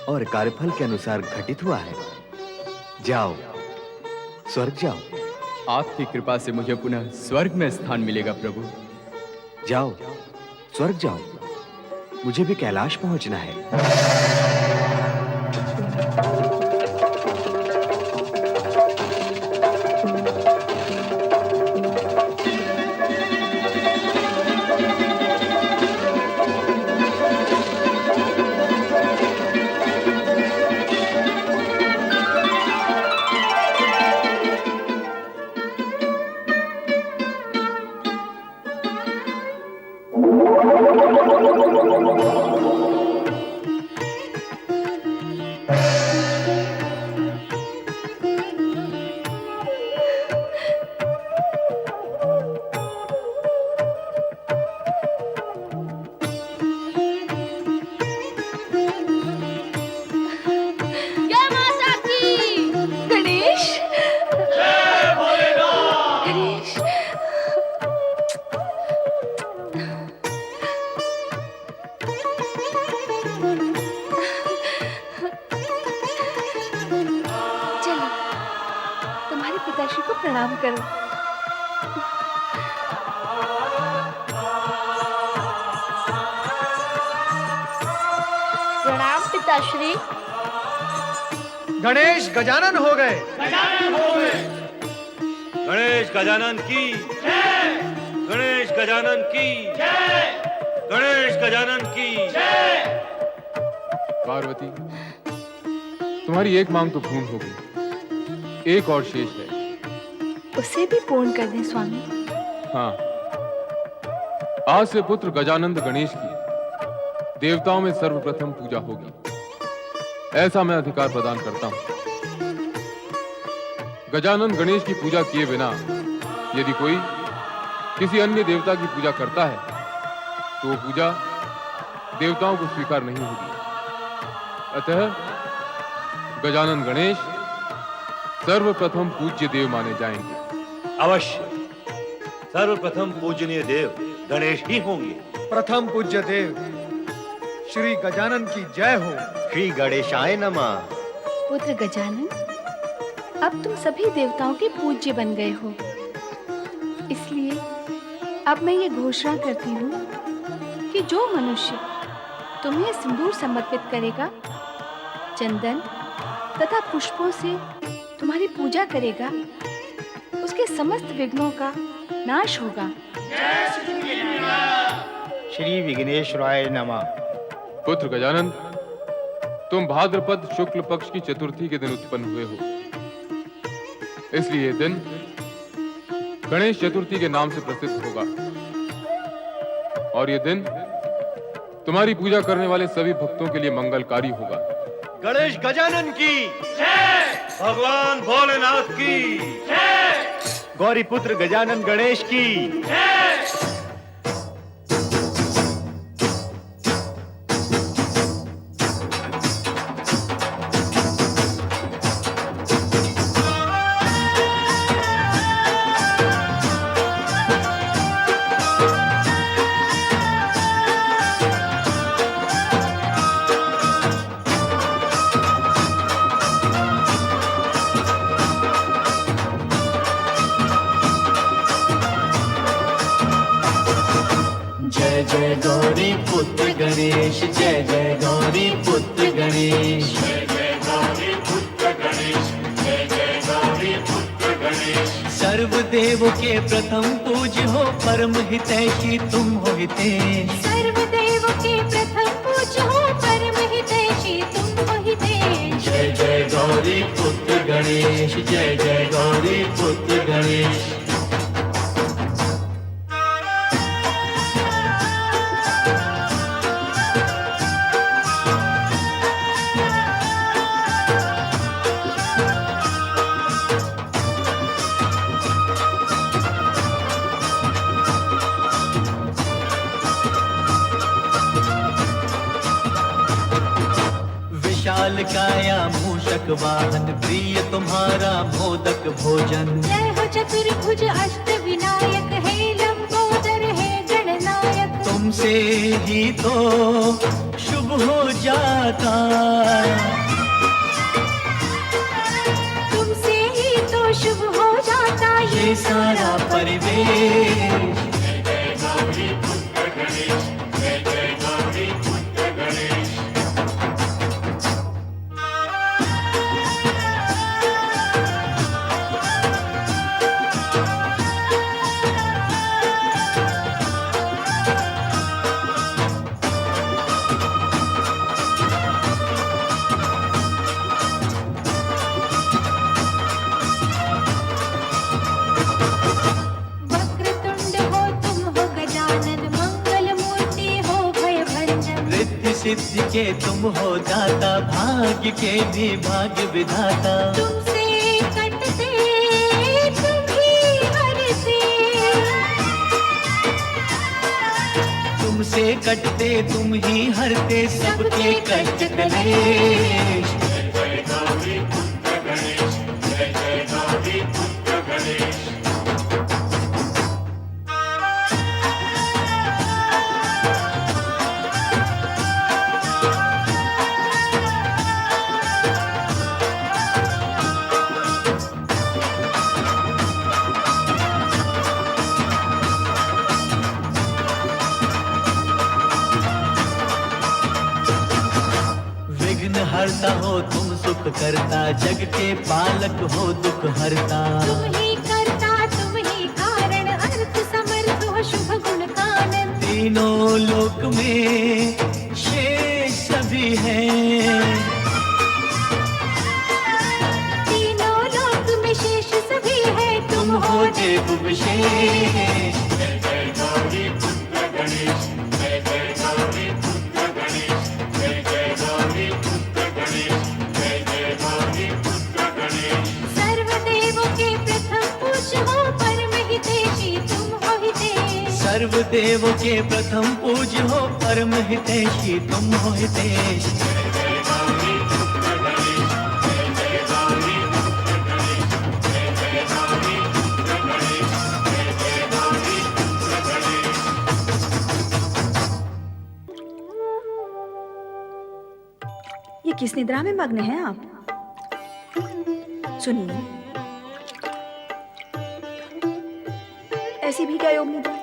और कार्यफल के अनुसार घटित हुआ है। जाओ, स्वर्ग जाओ। आपकी कृपा से मुझे पुनः स्वर्ग में स्थान मिलेगा प्रभु। जाओ, स्वर्ग जाओ। मुझे भी कैलाश पहुंचना है। पिताश्री को प्रणाम करो। प्रणाम पिताश्री। गणेश गजानन हो गए। गणेश गजानन की जय। गणेश गजानन की जय। गणेश गजानन की जय। पार्वती, तुम्हारी एक मांग तो पूर्ण हो गई, एक और शेष है। उसे भी पूर्ण कर दें स्वामी। हाँ, आज से पुत्र गजानंद गणेश की देवताओं में सर्वप्रथम पूजा होगी, ऐसा मैं अधिकार प्रदान करता हूं। गजानंद गणेश की पूजा किए बिना यदि कोई किसी अन्य देवता की पूजा करता है तो वो पूजा देवताओं को स्वीकार नहीं होगी। अतः गजानंद गणेश सर्वप्रथम पूज्य देव माने जाएंगे। अवश्य सर्वप्रथम पूजनीय देव गणेश ही होंगे। प्रथम पूज्य देव श्री गजानन की जय हो। श्री गणेशाय नमः। पुत्र गजानन, अब तुम सभी देवताओं के पूज्य बन गए हो, इसलिए अब मैं ये घोषणा करती हूँ कि जो मनुष्य तुम्हें सिंदूर समर्पित करेगा, चंदन तथा पुष्पों से तुम्हारी पूजा करेगा, उसके समस्त विघ्नों का नाश होगा। श्री विघ्नेश्वराय नमः। पुत्र गजानन, तुम भाद्रपद शुक्ल पक्ष की चतुर्थी के दिन उत्पन्न हुए हो, इसलिए दिन गणेश चतुर्थी के नाम से प्रसिद्ध होगा। और यह दिन तुम्हारी पूजा करने वाले सभी भक्तों के लिए मंगलकारी होगा। गणेश गजानन की जय, भगवान भोलेनाथ की जय, गौरी पुत्र गजानन गणेश की जय। जय जय गौरी पुत्र गणेश, जय जय गौरी पुत्र गणेश, जय जय गौरी पुत्र गणेश, जय जय गौरी पुत्र गणेश। सर्वदेव के प्रथम पूज्य हो, परम हितैषी तुम हो हितेश। सर्वदेव के प्रथम पूज्य हो, परम हितैषी तुम हो हितेश। जय जय गौरी पुत्र गणेश, जय जय गौरी पुत्र गणेश। विशाल काया मूषक वाहन, प्रिय तुम्हारा मोदक भोजन। जय हो चतुर्भुज अष्ट विनायक, हे लंबोदर हे गणनायक। तुमसे ही तो शुभ हो जाता, तुमसे ही तो शुभ हो जाता ये सारा परिवेश। जय जय गौरी पुत्र गणेश, जय जय गौरी पुत्र गणेश। वक्रतुंड हो तुम हो गजानन, मंगल मूर्ति हो भय भंजन। रिद्धि सिद्धि के तुम हो दाता, भाग्य के भी भाग्य विधाता। तुमसे कटते तुम ही हरते, तुमसे कटते तुम ही हरते सबके कष्ट कलेश। जय जय गौरी पुत्र गणेश, जय जय गौरी पुत्र गणेश। विघ्न हरता हो तुम, सुख करता, जग के पालक हो दुख हरता। तुम ही करता तुम ही कारण, अर्थ समर्थ हो शुभ गुण कानन। तीनों लोक में शेष सभी हैं, तीनों लोक सब विशेष। जय जय गौरी पुत्र गणेश, जय जय गौरी पुत्र गणेश, जय जय गौरी पुत्र गणेश, जय जय गौरी पुत्र गणेश। सर्वदेवों के प्रथम पूज्य हो परम हितैषी तुम हो हितेश। सर्वदेवों के प्रथम पूज्य हो परम हितैषी तुम हो हितेश। जय जय गौरी पुत्र गणेश, जय जय गौरी पुत्र गणेश, जय जय गौरी पुत्र गणेश, जय जय गौरी पुत्र गणेश। ये किस निद्रा में मग्न हैं आप? सुनिए, ऐसी भी क्या योग निद्रा?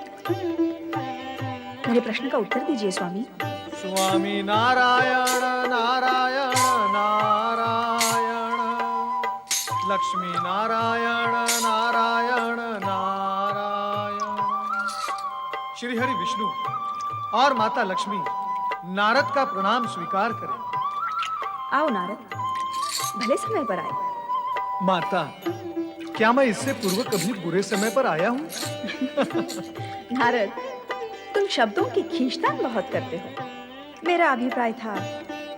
मेरे प्रश्न का उत्तर दीजिए स्वामी। स्वामी नारायण नारायण नारायण, लक्ष्मी नारायण नारायण नारायण। श्री हरि विष्णु और माता लक्ष्मी नारद का प्रणाम स्वीकार करें। आओ नारद, भले समय पर आए। माता, क्या मैं इससे पूर्व कभी बुरे समय पर आया हूँ? नारद, तुम शब्दों की खींचतान बहुत करते हो। मेरा अभिप्राय था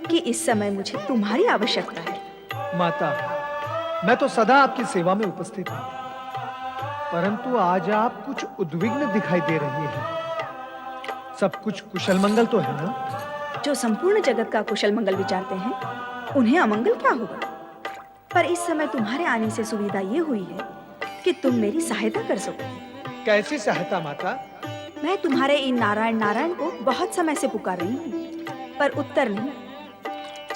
कि इस समय मुझे तुम्हारी आवश्यकता है। माता, मैं तो सदा आपकी सेवा में उपस्थित हूँ, परंतु आज आप कुछ उद्विग्न दिखाई दे रही हैं। सब कुछ कुशल मंगल तो है ना? जो संपूर्ण जगत का कुशल मंगल विचारते हैं, उन्हें अमंगल क्या होगा? पर इस समय तुम्हारे आने से सुविधा ये हुई है कि तुम मेरी सहायता कर सको। कैसी सहायता माता? मैं तुम्हारे इन नारायण नारायण को बहुत समय से पुकार रही हूँ, पर उत्तर नहीं।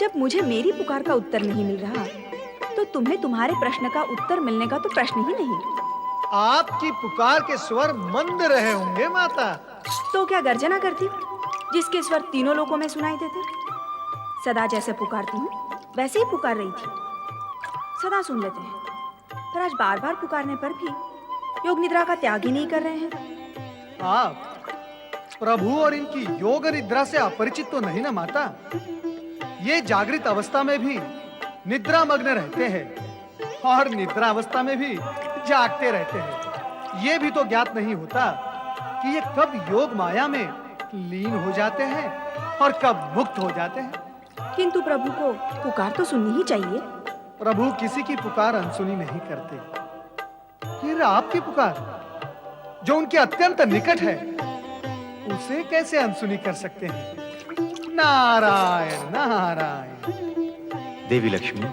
जब मुझे मेरी पुकार का उत्तर नहीं मिल रहा, तो तुम्हें तुम्हारे प्रश्न का उत्तर मिलने का तो प्रश्न ही नहीं। आपकी पुकार के स्वर मंद रहे होंगे माता। तो क्या गर्जना करती, जिसके स्वर तीनों लोकों में सुनाई देते? सदा जैसे पुकारती हूँ, वैसे ही पुकार रही थी। सदा सुन लेते हैं, पर आज बार बार पुकारने पर भी योग निद्रा का त्याग ही नहीं कर रहे हैं। आप प्रभु और इनकी योग निद्रा से अपरिचित तो नहीं ना माता? ये जागृत अवस्था में भी निद्रा मग्न रहते हैं और निद्रा अवस्था में भी जागते रहते हैं। ये भी तो ज्ञात नहीं होता कि ये कब योग माया में लीन हो जाते हैं और कब मुक्त हो जाते हैं। किंतु प्रभु को पुकार तो सुननी ही चाहिए। प्रभु किसी की पुकार अनसुनी नहीं करते। फिर आपकी पुकार, जो उनके अत्यंत निकट है, उसे कैसे अनसुनी कर सकते हैं? नारायण नारायण। देवी लक्ष्मी,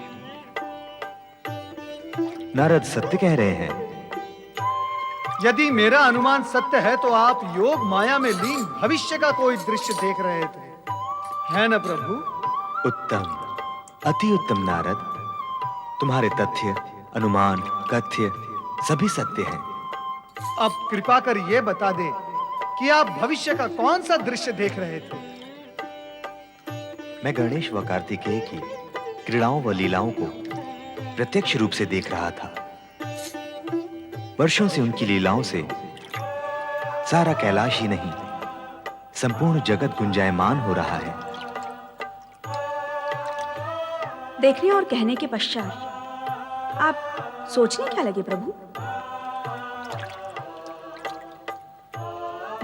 नारद सत्य कह रहे हैं। यदि मेरा अनुमान सत्य है तो आप योग माया में लीन भविष्य का कोई दृश्य देख रहे थे, है न प्रभु? उत्तम, अति उत्तम नारद। तुम्हारे तथ्य, अनुमान, कथ्य सभी सत्य हैं। अब कृपा कर ये बता दे कि आप भविष्य का कौन सा दृश्य देख रहे थे? मैं गणेश व कार्तिकेय की क्रीड़ाओं व लीलाओं को प्रत्यक्ष रूप से देख रहा था। वर्षों से उनकी लीलाओं से सारा कैलाश ही नहीं, संपूर्ण जगत गुंजायमान हो रहा है। देखने और कहने के पश्चात आप सोचने क्या लगे प्रभु?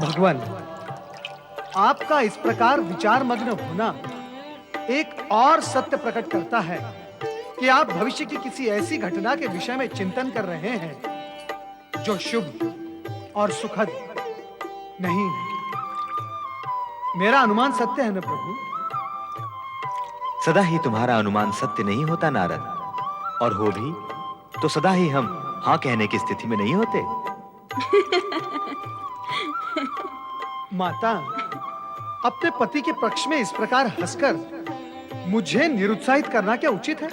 भगवान, आपका इस प्रकार विचार मग्न होना एक और सत्य प्रकट करता है कि आप भविष्य की किसी ऐसी घटना के विषय में चिंतन कर रहे हैं जो शुभ और सुखद नहीं है। मेरा अनुमान सत्य है न प्रभु? सदा ही तुम्हारा अनुमान सत्य नहीं होता नारद, और हो भी तो सदा ही हम हाँ कहने की स्थिति में नहीं होते। माता, अपने पति के पक्ष में इस प्रकार हंसकर मुझे निरुत्साहित करना क्या उचित है?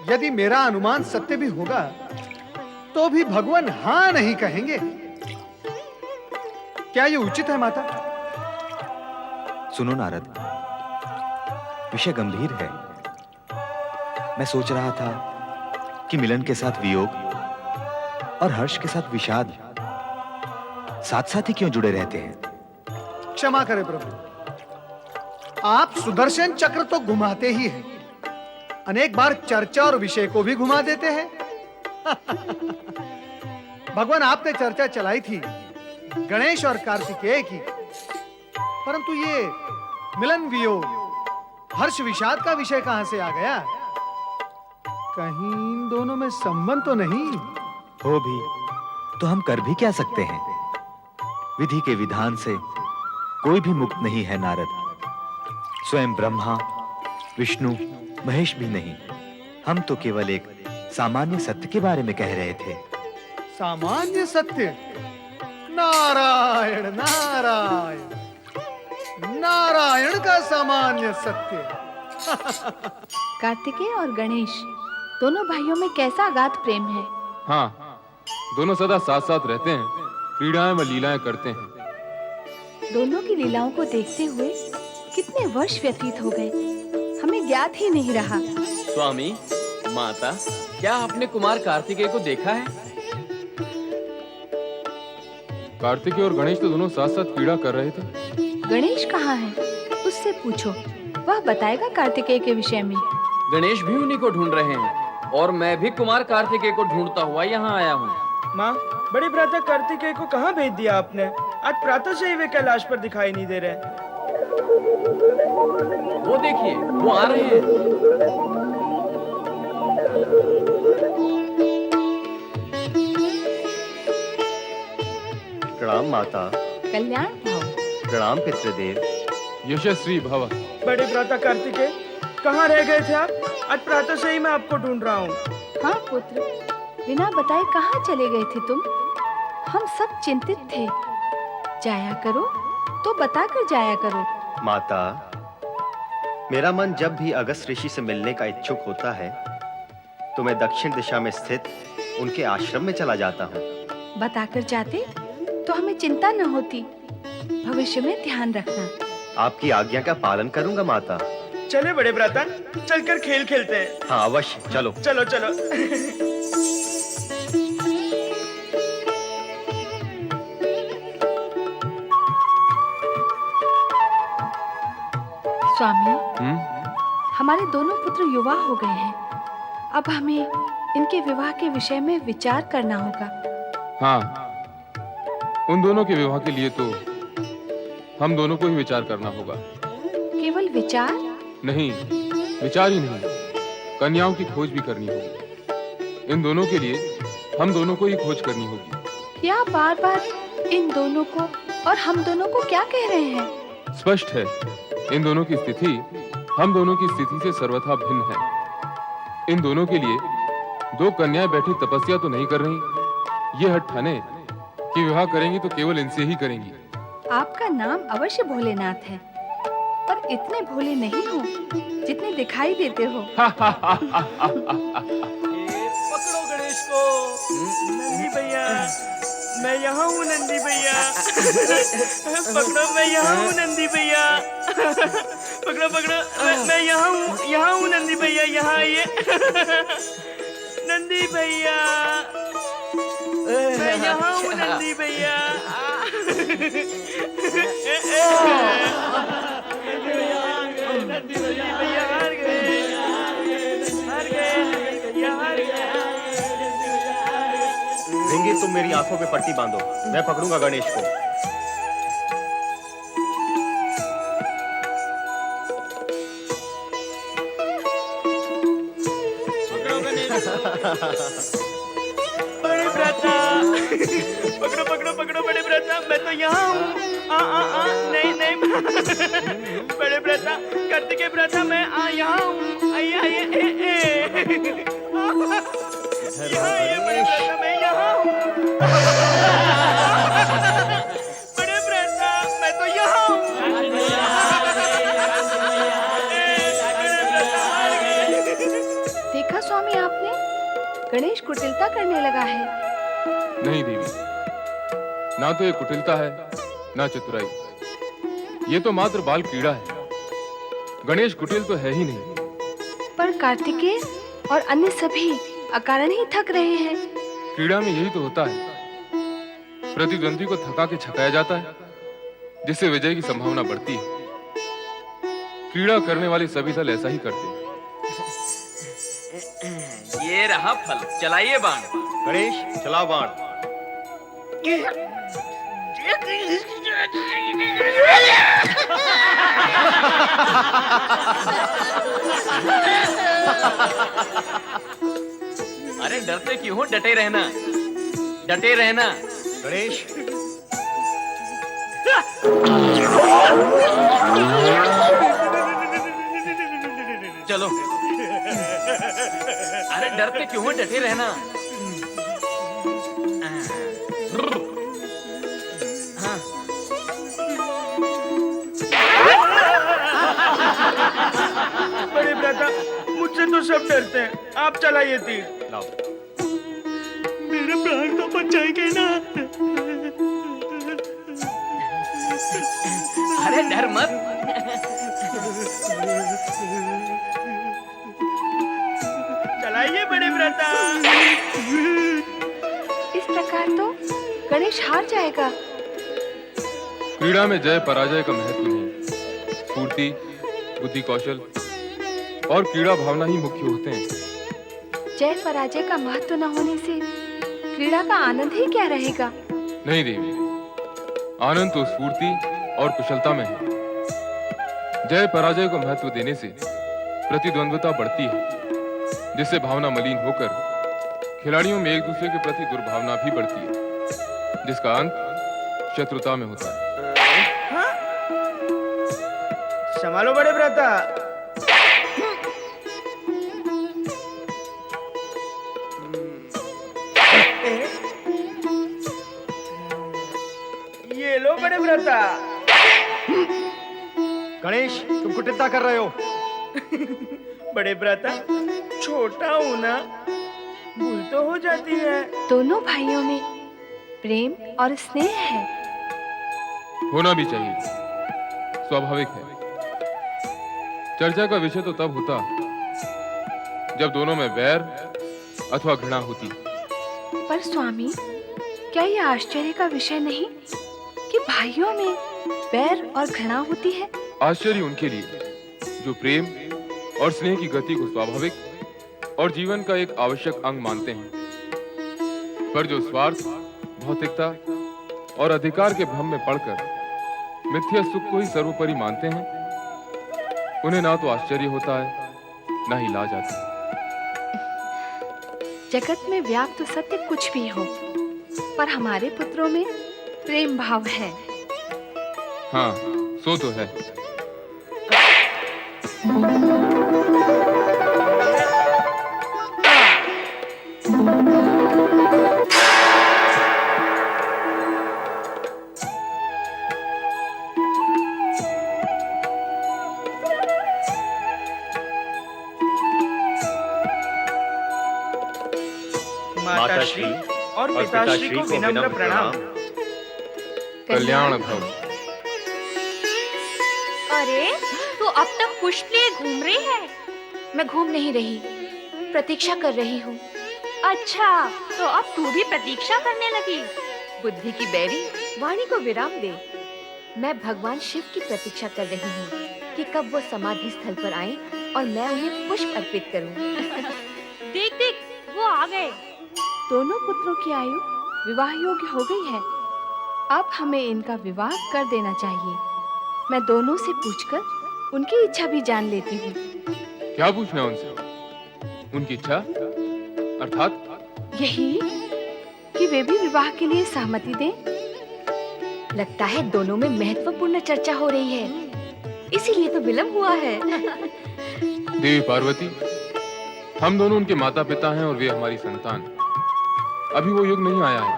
यदि मेरा अनुमान सत्य भी होगा तो भी भगवान हाँ नहीं कहेंगे। क्या ये उचित है माता? सुनो नारद, विषय गंभीर है। मैं सोच रहा था कि मिलन के साथ वियोग और हर्ष के साथ विषाद साथ साथ ही क्यों जुड़े रहते हैं? क्षमा करें प्रभु, आप सुदर्शन चक्र तो घुमाते ही हैं, अनेक बार चर्चा और विषय को भी घुमा देते हैं। भगवान आपने चर्चा चलाई थी गणेश और कार्तिकेय की, परंतु ये मिलन वियोग, हर्ष विषाद का विषय कहां से आ गया? कहीं इन दोनों में संबंध तो नहीं? हो भी तो हम कर भी क्या सकते हैं? विधि के विधान से कोई भी मुक्त नहीं है नारद। स्वयं ब्रह्मा, विष्णु, महेश भी नहीं। हम तो केवल एक सामान्य सत्य के बारे में कह रहे थे। सामान्य सत्य? नारायण नारायण, नारायण का सामान्य सत्य। कार्तिकेय और गणेश दोनों भाइयों में कैसा अगाध प्रेम है। हाँ, दोनों सदा साथ साथ रहते हैं, क्रीड़ाएं व लीलाएं करते हैं। दोनों की लीलाओं को देखते हुए कितने वर्ष व्यतीत हो गए, हमें ज्ञात ही नहीं रहा। स्वामी, माता, क्या आपने कुमार कार्तिकेय को देखा है? कार्तिकेय और गणेश तो दोनों साथ साथ क्रीड़ा कर रहे थे। गणेश कहाँ है? उससे पूछो, वह बताएगा कार्तिकेय के विषय में। गणेश भी उन्हीं को ढूंढ रहे हैं और मैं भी कुमार कार्तिकेय को ढूंढता हुआ यहाँ आया हूँ। माँ, बड़े भ्राता कार्तिकेय को कहाँ भेज दिया आपने? आज प्रातः से ही वे कैलाश पर दिखाई नहीं दे रहे। वो देखिए, वो आ रहे हैं। प्रणाम माता। कल्याण भाव। प्रणाम पितृदेव। यशस्वी भव। बड़े भ्राता कार्तिकेय, कहाँ रह गए थे आप? आज प्रातः से ही मैं आपको ढूंढ रहा हूँ। हाँ पुत्र, बिना बताए कहाँ चले गए थे तुम? हम सब चिंतित थे। जाया करो तो बताकर जाया करो। माता, मेरा मन जब भी अगस्त ऋषि से मिलने का इच्छुक होता है तो मैं दक्षिण दिशा में स्थित उनके आश्रम में चला जाता हूँ। बताकर जाते तो हमें चिंता न होती। भविष्य में ध्यान रखना। आपकी आज्ञा का पालन करूंगा माता। चले बड़े भ्राता, चलकर खेल खेलते हैं। हाँ अवश्य, चलो चलो चलो। स्वामी, हम्म? हमारे दोनों पुत्र युवा हो गए हैं। अब हमें इनके विवाह के विषय में विचार करना होगा। हाँ, उन दोनों के विवाह के लिए तो हम दोनों को ही विचार करना होगा। केवल विचार? नहीं, विचार ही नहीं, कन्याओं की खोज भी करनी होगी। इन दोनों के लिए हम दोनों को ही खोज करनी होगी। क्या बार बार इन दोनों को और हम दोनों को क्या कह रहे हैं? स्पष्ट है, इन दोनों की स्थिति हम दोनों की स्थिति से सर्वथा भिन्न है। इन दोनों के लिए दो कन्याएं बैठी तपस्या तो नहीं कर रही। ये हठ ठाने कि विवाह करेंगी तो केवल इनसे ही करेंगी। आपका नाम अवश्य भोलेनाथ है, पर इतने भोले नहीं हो जितने दिखाई देते हो। पकड़ो गणेश को। नंदी भैया, मैं यहाँ हूँ नंदी भैया। पकड़ो, मैं यहाँ हूँ नंदी भैया। पकड़ो पकड़ो, मैं यहाँ हूँ नंदी भैया, यहाँ आइए। नंदी भैया, मैं यहाँ हूँ नंदी भैया। नंदी भैया हार गए, हार गए, हार गए। भिंगी, तुम मेरी आंखों पे पट्टी बांधो, मैं पकड़ूंगा गणेश को। बड़े भ्राता, पकड़ो पकड़ो पकड़ो बड़े भ्राता, मैं तो यहाँ हूँ। नहीं नहीं, बड़े भ्राता, कार्तिकेय भ्राता, मैं यहाँ हूँ। आइए आइए, यहाँ आइए बड़े भ्राता, मैं यहाँ हूँ। बड़े भ्राता, मैं तो यहाँ हूँ। देखा स्वामी आपने, गणेश कुटिलता करने लगा है। नहीं देवी, ना तो ये कुटिलता है ना चतुराई। ये तो मात्र बाल क्रीड़ा है। गणेश कुटिल तो है ही नहीं। पर कार्तिकेय और अन्य सभी अकारण ही थक रहे हैं। क्रीड़ा में यही तो होता है, प्रतिद्वंदी को थका के छकाया जाता है, जिससे विजय की संभावना बढ़ती है। क्रीड़ा करने वाले सभी दल ऐसा ही करते हैं। ये रहा फल, चलाइए बाण। गणेश, चलाओ बाण। अरे डरते क्यों हो? डटे रहना, डटे रहना। गणेश, चलो। अरे डरते क्यों हो? डटे रहना। हाँ। बड़े भ्राता, मुझसे तो सब डरते हैं, आप चलाइए तीर। लाओ। मेरे प्राण तो बचाएंगे ना? अरे डर मत। चलाइए बड़े भ्राता। इस प्रकार तो गणेश हार जाएगा। क्रीड़ा में जय पराजय का महत्व नहीं, स्फूर्ति, बुद्धि, कौशल और क्रीड़ा भावना ही मुख्य होते हैं। जय पराजय का महत्व न होने से क्रीड़ा का आनंद ही क्या रहेगा? नहीं देवी, आनंद तो स्फूर्ति और कुशलता में है। जय पराजय को महत्व देने से प्रतिद्वंद्विता बढ़ती है, जिससे भावना मलिन होकर खिलाड़ियों में एक दूसरे के प्रति दुर्भावना भी बढ़ती है, जिसका अंत शत्रुता में होता है। संभालो बड़े भ्राता। ये लो बड़े भ्राता। गणेश, तुम कुटिलता कर रहे हो। बड़े भ्राता, छोटा हूं ना, भूल तो हो जाती है। दोनों भाइयों में प्रेम और स्नेह है। होना भी चाहिए, स्वाभाविक है। चर्चा का विषय तो तब होता जब दोनों में वैर अथवा घृणा होती। पर स्वामी, क्या यह आश्चर्य का विषय नहीं कि भाइयों में वैर और घृणा होती है? आश्चर्य उनके लिए जो प्रेम और स्नेह की गति को स्वाभाविक और जीवन का एक आवश्यक अंग मानते हैं। पर जो स्वार्थ, भौतिकता और अधिकार के भ्रम में पड़कर मिथ्या सुख को ही सर्वोपरि मानते हैं, उन्हें ना तो आश्चर्य होता है, ना ही लाज आती है। जगत में व्याप्त सत्य कुछ भी हो, पर हमारे पुत्रों में प्रेम भाव है। हाँ, सो तो है। माताश्री और पिताश्री को विनम्र प्रणाम। कल्याण भव। अरे, तू अब तक पुष्प लिए घूम रही है? मैं घूम नहीं रही, प्रतीक्षा कर रही हूँ। अच्छा, तो अब तू भी प्रतीक्षा करने लगी? बुद्धि की बैरी, वाणी को विराम दे। मैं भगवान शिव की प्रतीक्षा कर रही हूँ कि कब वो समाधि स्थल पर आए और मैं उन्हें पुष्प अर्पित करूँ। देख देख, वो आ गए। दोनों पुत्रों की आयु विवाह योग्य हो गई है। अब हमें इनका विवाह कर देना चाहिए। मैं दोनों से पूछकर उनकी इच्छा भी जान लेती हूँ। क्या पूछना उनसे? उनकी इच्छा अर्थात यही कि वे भी विवाह के लिए सहमति दें। लगता है दोनों में महत्वपूर्ण चर्चा हो रही है, इसीलिए तो विलंब हुआ है। देवी पार्वती, हम दोनों उनके माता पिता हैं और वे हमारी संतान। अभी वो युग नहीं आया है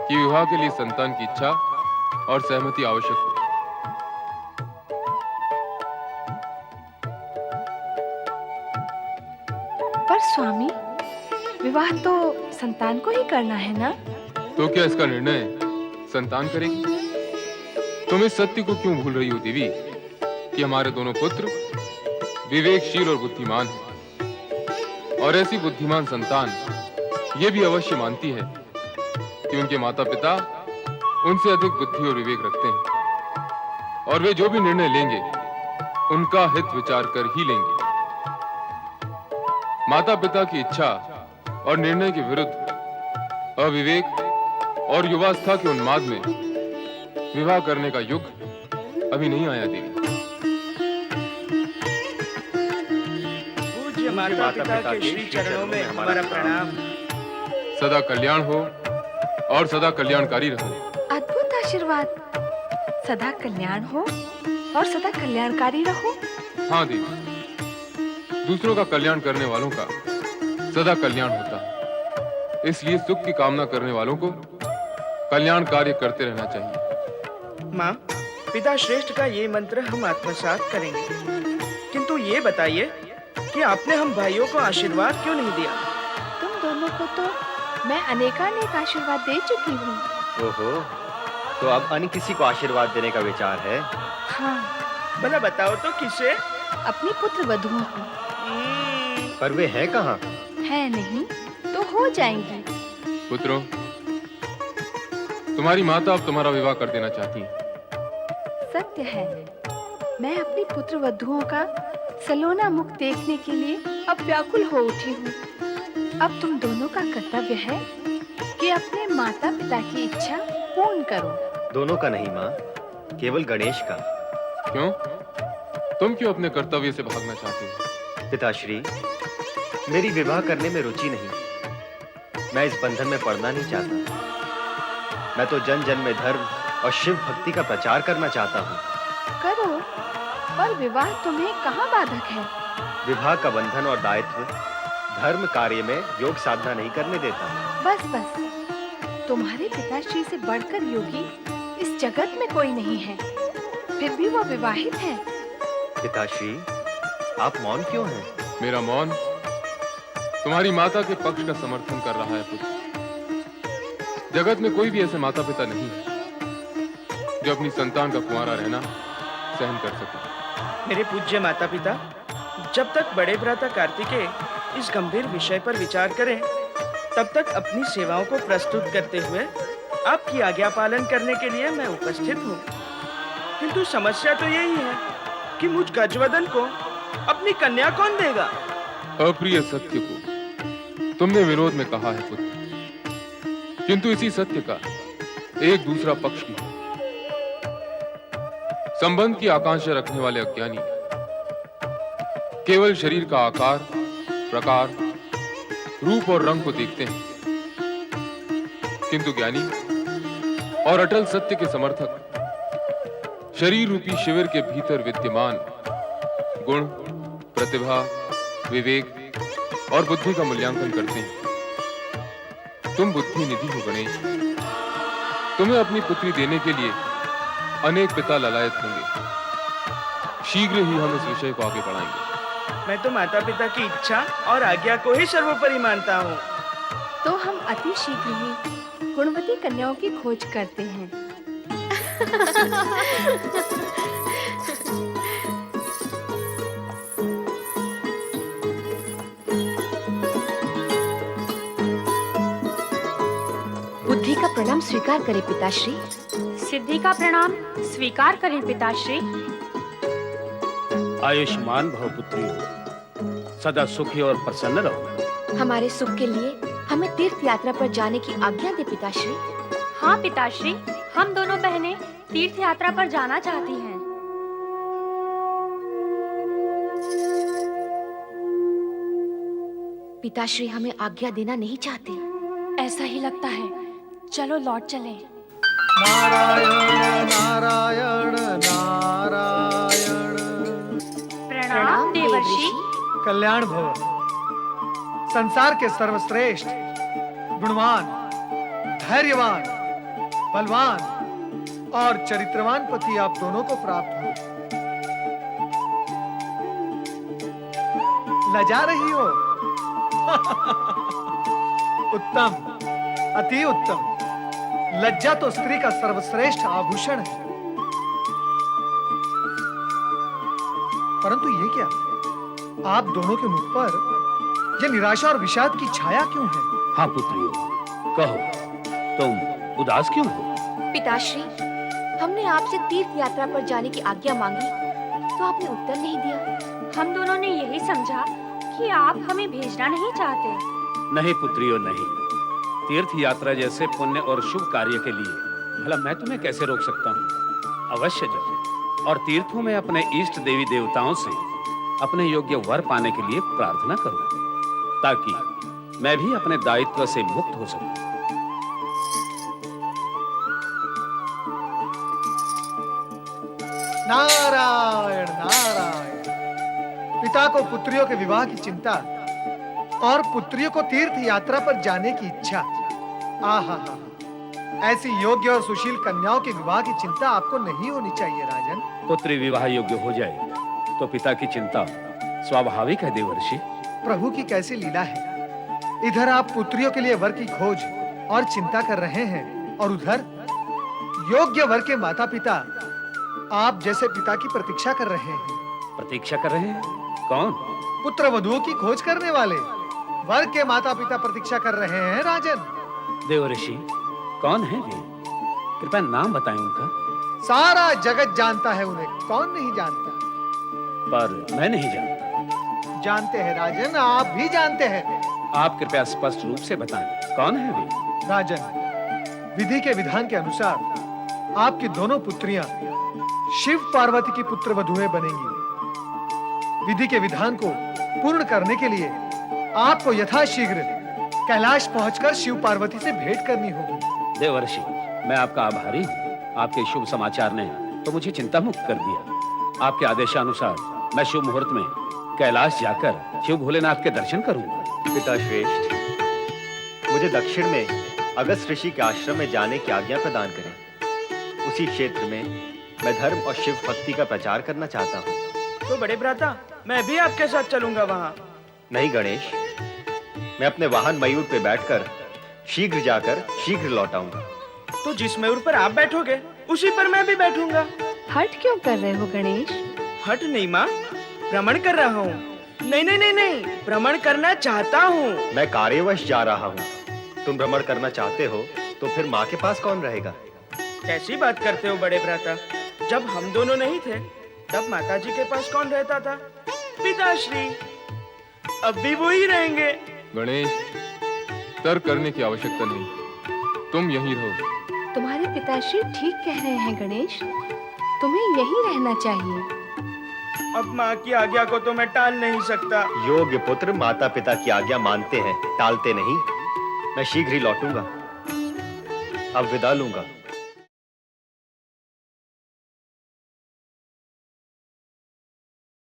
कि विवाह के लिए संतान की इच्छा और सहमति आवश्यक हो। पर स्वामी, विवाह तो संतान को ही करना है ना? तो क्या इसका निर्णय संतान करेगी? तुम इस सत्य को क्यों भूल रही हो देवी कि हमारे दोनों पुत्र विवेकशील और बुद्धिमान हैं, और ऐसी बुद्धिमान संतान ये भी अवश्य मानती है कि उनके माता पिता उनसे अधिक बुद्धि और विवेक रखते हैं, और वे जो भी निर्णय लेंगे उनका हित विचार कर ही लेंगे। माता पिता की इच्छा और निर्णय के विरुद्ध अविवेक और युवावस्था के उन्माद में विवाह करने का युग अभी नहीं आया देवी। पूज्य माता पिता के श्री चरणों में हमारा प्रणाम। सदा कल्याण हो और सदा कल्याणकारी रहो। अद्भुत आशीर्वाद। सदा कल्याण हो और सदा कल्याणकारी रहो। हाँ देवी, दूसरों का कल्याण करने वालों का सदा कल्याण होता है, इसलिए सुख की कामना करने वालों को कल्याण कार्य करते रहना चाहिए। माँ, पिता श्रेष्ठ का ये मंत्र हम आत्मसात करेंगे, किंतु ये बताइए कि आपने हम भाइयों को आशीर्वाद क्यों नहीं दिया? तुम दोनों को तो मैं अनेकानेक आशीर्वाद दे चुकी हूँ। ओहो, तो अब अन्य किसी को आशीर्वाद देने का विचार है? हाँ, भला बताओ तो किसे? अपनी पुत्र वधुओं को। पर वे हैं कहाँ? है नहीं तो हो जाएंगी। पुत्रों, तुम्हारी माता अब तुम्हारा विवाह कर देना चाहती है। सत्य है, मैं अपनी पुत्र वधुओं का सलोना मुख देखने के लिए अब व्याकुल हो उठी हूँ। अब तुम दोनों का कर्तव्य है कि अपने माता पिता की इच्छा पूर्ण करो। दोनों का नहीं माँ, केवल गणेश का। क्यों? तुम क्यों अपने कर्तव्य से भागना चाहती हो? पिताश्री, मेरी विवाह करने में रुचि नहीं। मैं इस बंधन में पड़ना नहीं चाहता। मैं तो जन जन में धर्म और शिव भक्ति का प्रचार करना चाहता हूँ। करो, पर विवाह तुम्हें कहाँ बाधक है? विवाह का बंधन और दायित्व धर्म कार्य में योग साधना नहीं करने देता। बस बस, तुम्हारे पिताश्री से बढ़कर योगी इस जगत में कोई नहीं है, फिर भी वो विवाहित है। पिताश्री, आप मौन क्यों हैं? मेरा मौन तुम्हारी माता के पक्ष का समर्थन कर रहा है पुत्र। जगत में कोई भी ऐसे माता पिता नहीं है जो अपनी संतान का कुंवारा रहना सहन कर सके। मेरे पूज्य माता पिता, जब तक बड़े भ्राता कार्तिकेय इस गंभीर विषय पर विचार करें, तब तक अपनी सेवाओं को प्रस्तुत करते हुए आपकी आज्ञा पालन करने के लिए मैं उपस्थित हूँ। किंतु समस्या तो यही है कि मुझ गजवदन को अपनी कन्या कौन देगा? अप्रिय सत्य को तुमने विरोध में कहा है पुत्र, किंतु इसी सत्य का एक दूसरा पक्ष भी है। संबंध की आकांक्षा रखने वाले अज्ञानी केवल शरीर का आकार, प्रकार, रूप और रंग को देखते हैं, किंतु ज्ञानी और अटल सत्य के समर्थक शरीर रूपी शिविर के भीतर विद्यमान गुण, प्रतिभा, विवेक और बुद्धि का मूल्यांकन करते हैं। तुम बुद्धि निधि हो गणेश। तुम्हें अपनी पुत्री देने के लिए अनेक पिता ललायत होंगे। शीघ्र ही हम इस विषय को आगे बढ़ाएंगे। मैं तो माता पिता की इच्छा और आज्ञा को ही सर्वोपरि मानता हूँ। तो हम अति शीघ्र ही गुणवती कन्याओं की खोज करते हैं। बुद्धि का प्रणाम स्वीकार करें पिताश्री। सिद्धि का प्रणाम स्वीकार करें पिताश्री। आयुष्मान भव पुत्री हो, सदा सुखी और प्रसन्न रहो। हमारे सुख के लिए हमें तीर्थ यात्रा पर जाने की आज्ञा दे पिताश्री। हाँ पिताश्री, हम दोनों बहनें तीर्थ यात्रा पर जाना चाहती हैं। पिताश्री हमें आज्ञा देना नहीं चाहते। ऐसा ही लगता है, चलो लौट चलें। नारायण नारायण नारायण। प्रणाम देवर्षि। कल्याण भव। संसार के सर्वश्रेष्ठ, गुणवान, धैर्यवान, बलवान और चरित्रवान पति आप दोनों को प्राप्त हो। लजा रही हो? उत्तम, अति उत्तम। लज्जा तो स्त्री का सर्वश्रेष्ठ आभूषण है। परंतु ये क्या, आप दोनों के मुख पर यह निराशा और विषाद की छाया क्यों है? हाँ पुत्रियों, कहो, तुम उदास क्यों हो? पिताश्री, हमने आपसे तीर्थ यात्रा पर जाने की आज्ञा मांगी तो आपने उत्तर नहीं दिया। हम दोनों ने यही समझा कि आप हमें भेजना नहीं चाहते। नहीं पुत्रियों, नहीं। तीर्थ यात्रा जैसे पुण्य और शुभ कार्य के लिए भला मैं तुम्हें कैसे रोक सकता हूँ? अवश्य जाओ और तीर्थों में अपने इष्ट देवी देवताओं से अपने योग्य वर पाने के लिए प्रार्थना करो, ताकि मैं भी अपने दायित्व से मुक्त हो सकूं। नारायण नारायण। पिता को पुत्रियों के विवाह की चिंता और पुत्रियों को तीर्थ यात्रा पर जाने की इच्छा। आहा, ऐसी योग्य और सुशील कन्याओं के विवाह की चिंता आपको नहीं होनी चाहिए राजन। पुत्री विवाह योग्य हो जाए तो पिता की चिंता स्वाभाविक है देवर्षि। प्रभु की कैसी लीला है। इधर आप पुत्रियों के लिए वर की खोज और चिंता कर रहे हैं और उधर योग्य वर के माता पिता आप जैसे पिता की प्रतीक्षा कर रहे हैं। प्रतीक्षा कर रहे हैं? कौन? पुत्र वधुओं की खोज करने वाले वर के माता पिता प्रतीक्षा कर रहे हैं राजन। देवर्षि कौन है वे? कृपया नाम बताएं उनका। सारा जगत जानता है उन्हें, कौन नहीं जानता? पर मैं नहीं जानता। जानते हैं राजन, आप भी जानते हैं। आप कृपया स्पष्ट रूप से बताएं कौन है वे? राजन, विधि के विधान के अनुसार आपकी दोनों पुत्रियां शिव पार्वती की पुत्र वधुएं बनेंगी। विधि के विधान को पूर्ण करने के लिए आपको यथाशीघ्र कैलाश पहुंचकर शिव पार्वती से भेंट करनी होगी। देवर्षि, मैं आपका आभारी हूँ। आपके शुभ समाचार ने तो मुझे चिंता मुक्त कर दिया। आपके आदेशानुसार मैं शुभ मुहूर्त में कैलाश जाकर शिव भोलेनाथ के दर्शन करूंगा। पिता श्रेष्ठ, मुझे दक्षिण में अगस्त ऋषि के आश्रम में जाने की आज्ञा प्रदान करें। उसी क्षेत्र में मैं धर्म और शिव भक्ति का प्रचार करना चाहता हूँ। तो बड़े भ्राता, मैं भी आपके साथ चलूंगा वहाँ। नहीं गणेश, मैं अपने वाहन मयूर पे बैठकर शीघ्र जाकर शीघ्र लौट आऊंगा। तो जिस मयूर पर आप बैठोगे उसी पर मैं भी बैठूंगा। हट क्यों कर रहे हो गणेश? हट नहीं माँ, भ्रमण कर रहा हूँ। नहीं नहीं नहीं नहीं, भ्रमण करना चाहता हूँ। मैं कार्यवश जा रहा हूँ। तुम भ्रमण करना चाहते हो तो फिर माँ के पास कौन रहेगा? कैसी बात करते हो बड़े भ्राता? जब हम दोनों नहीं थे तब माताजी के पास कौन रहता था? पिताश्री। अब भी वो ही रहेंगे। गणेश, तर्क करने की आवश्यकता नहीं, तुम यहीं रहो। तुम्हारे पिताश्री ठीक कह रहे हैं गणेश, तुम्हें यहीं रहना चाहिए। अब माँ की आज्ञा को तो मैं टाल नहीं सकता। योग्य पुत्र माता पिता की आज्ञा मानते हैं, टालते नहीं। मैं शीघ्र ही लौटूंगा। अब विदा लूंगा।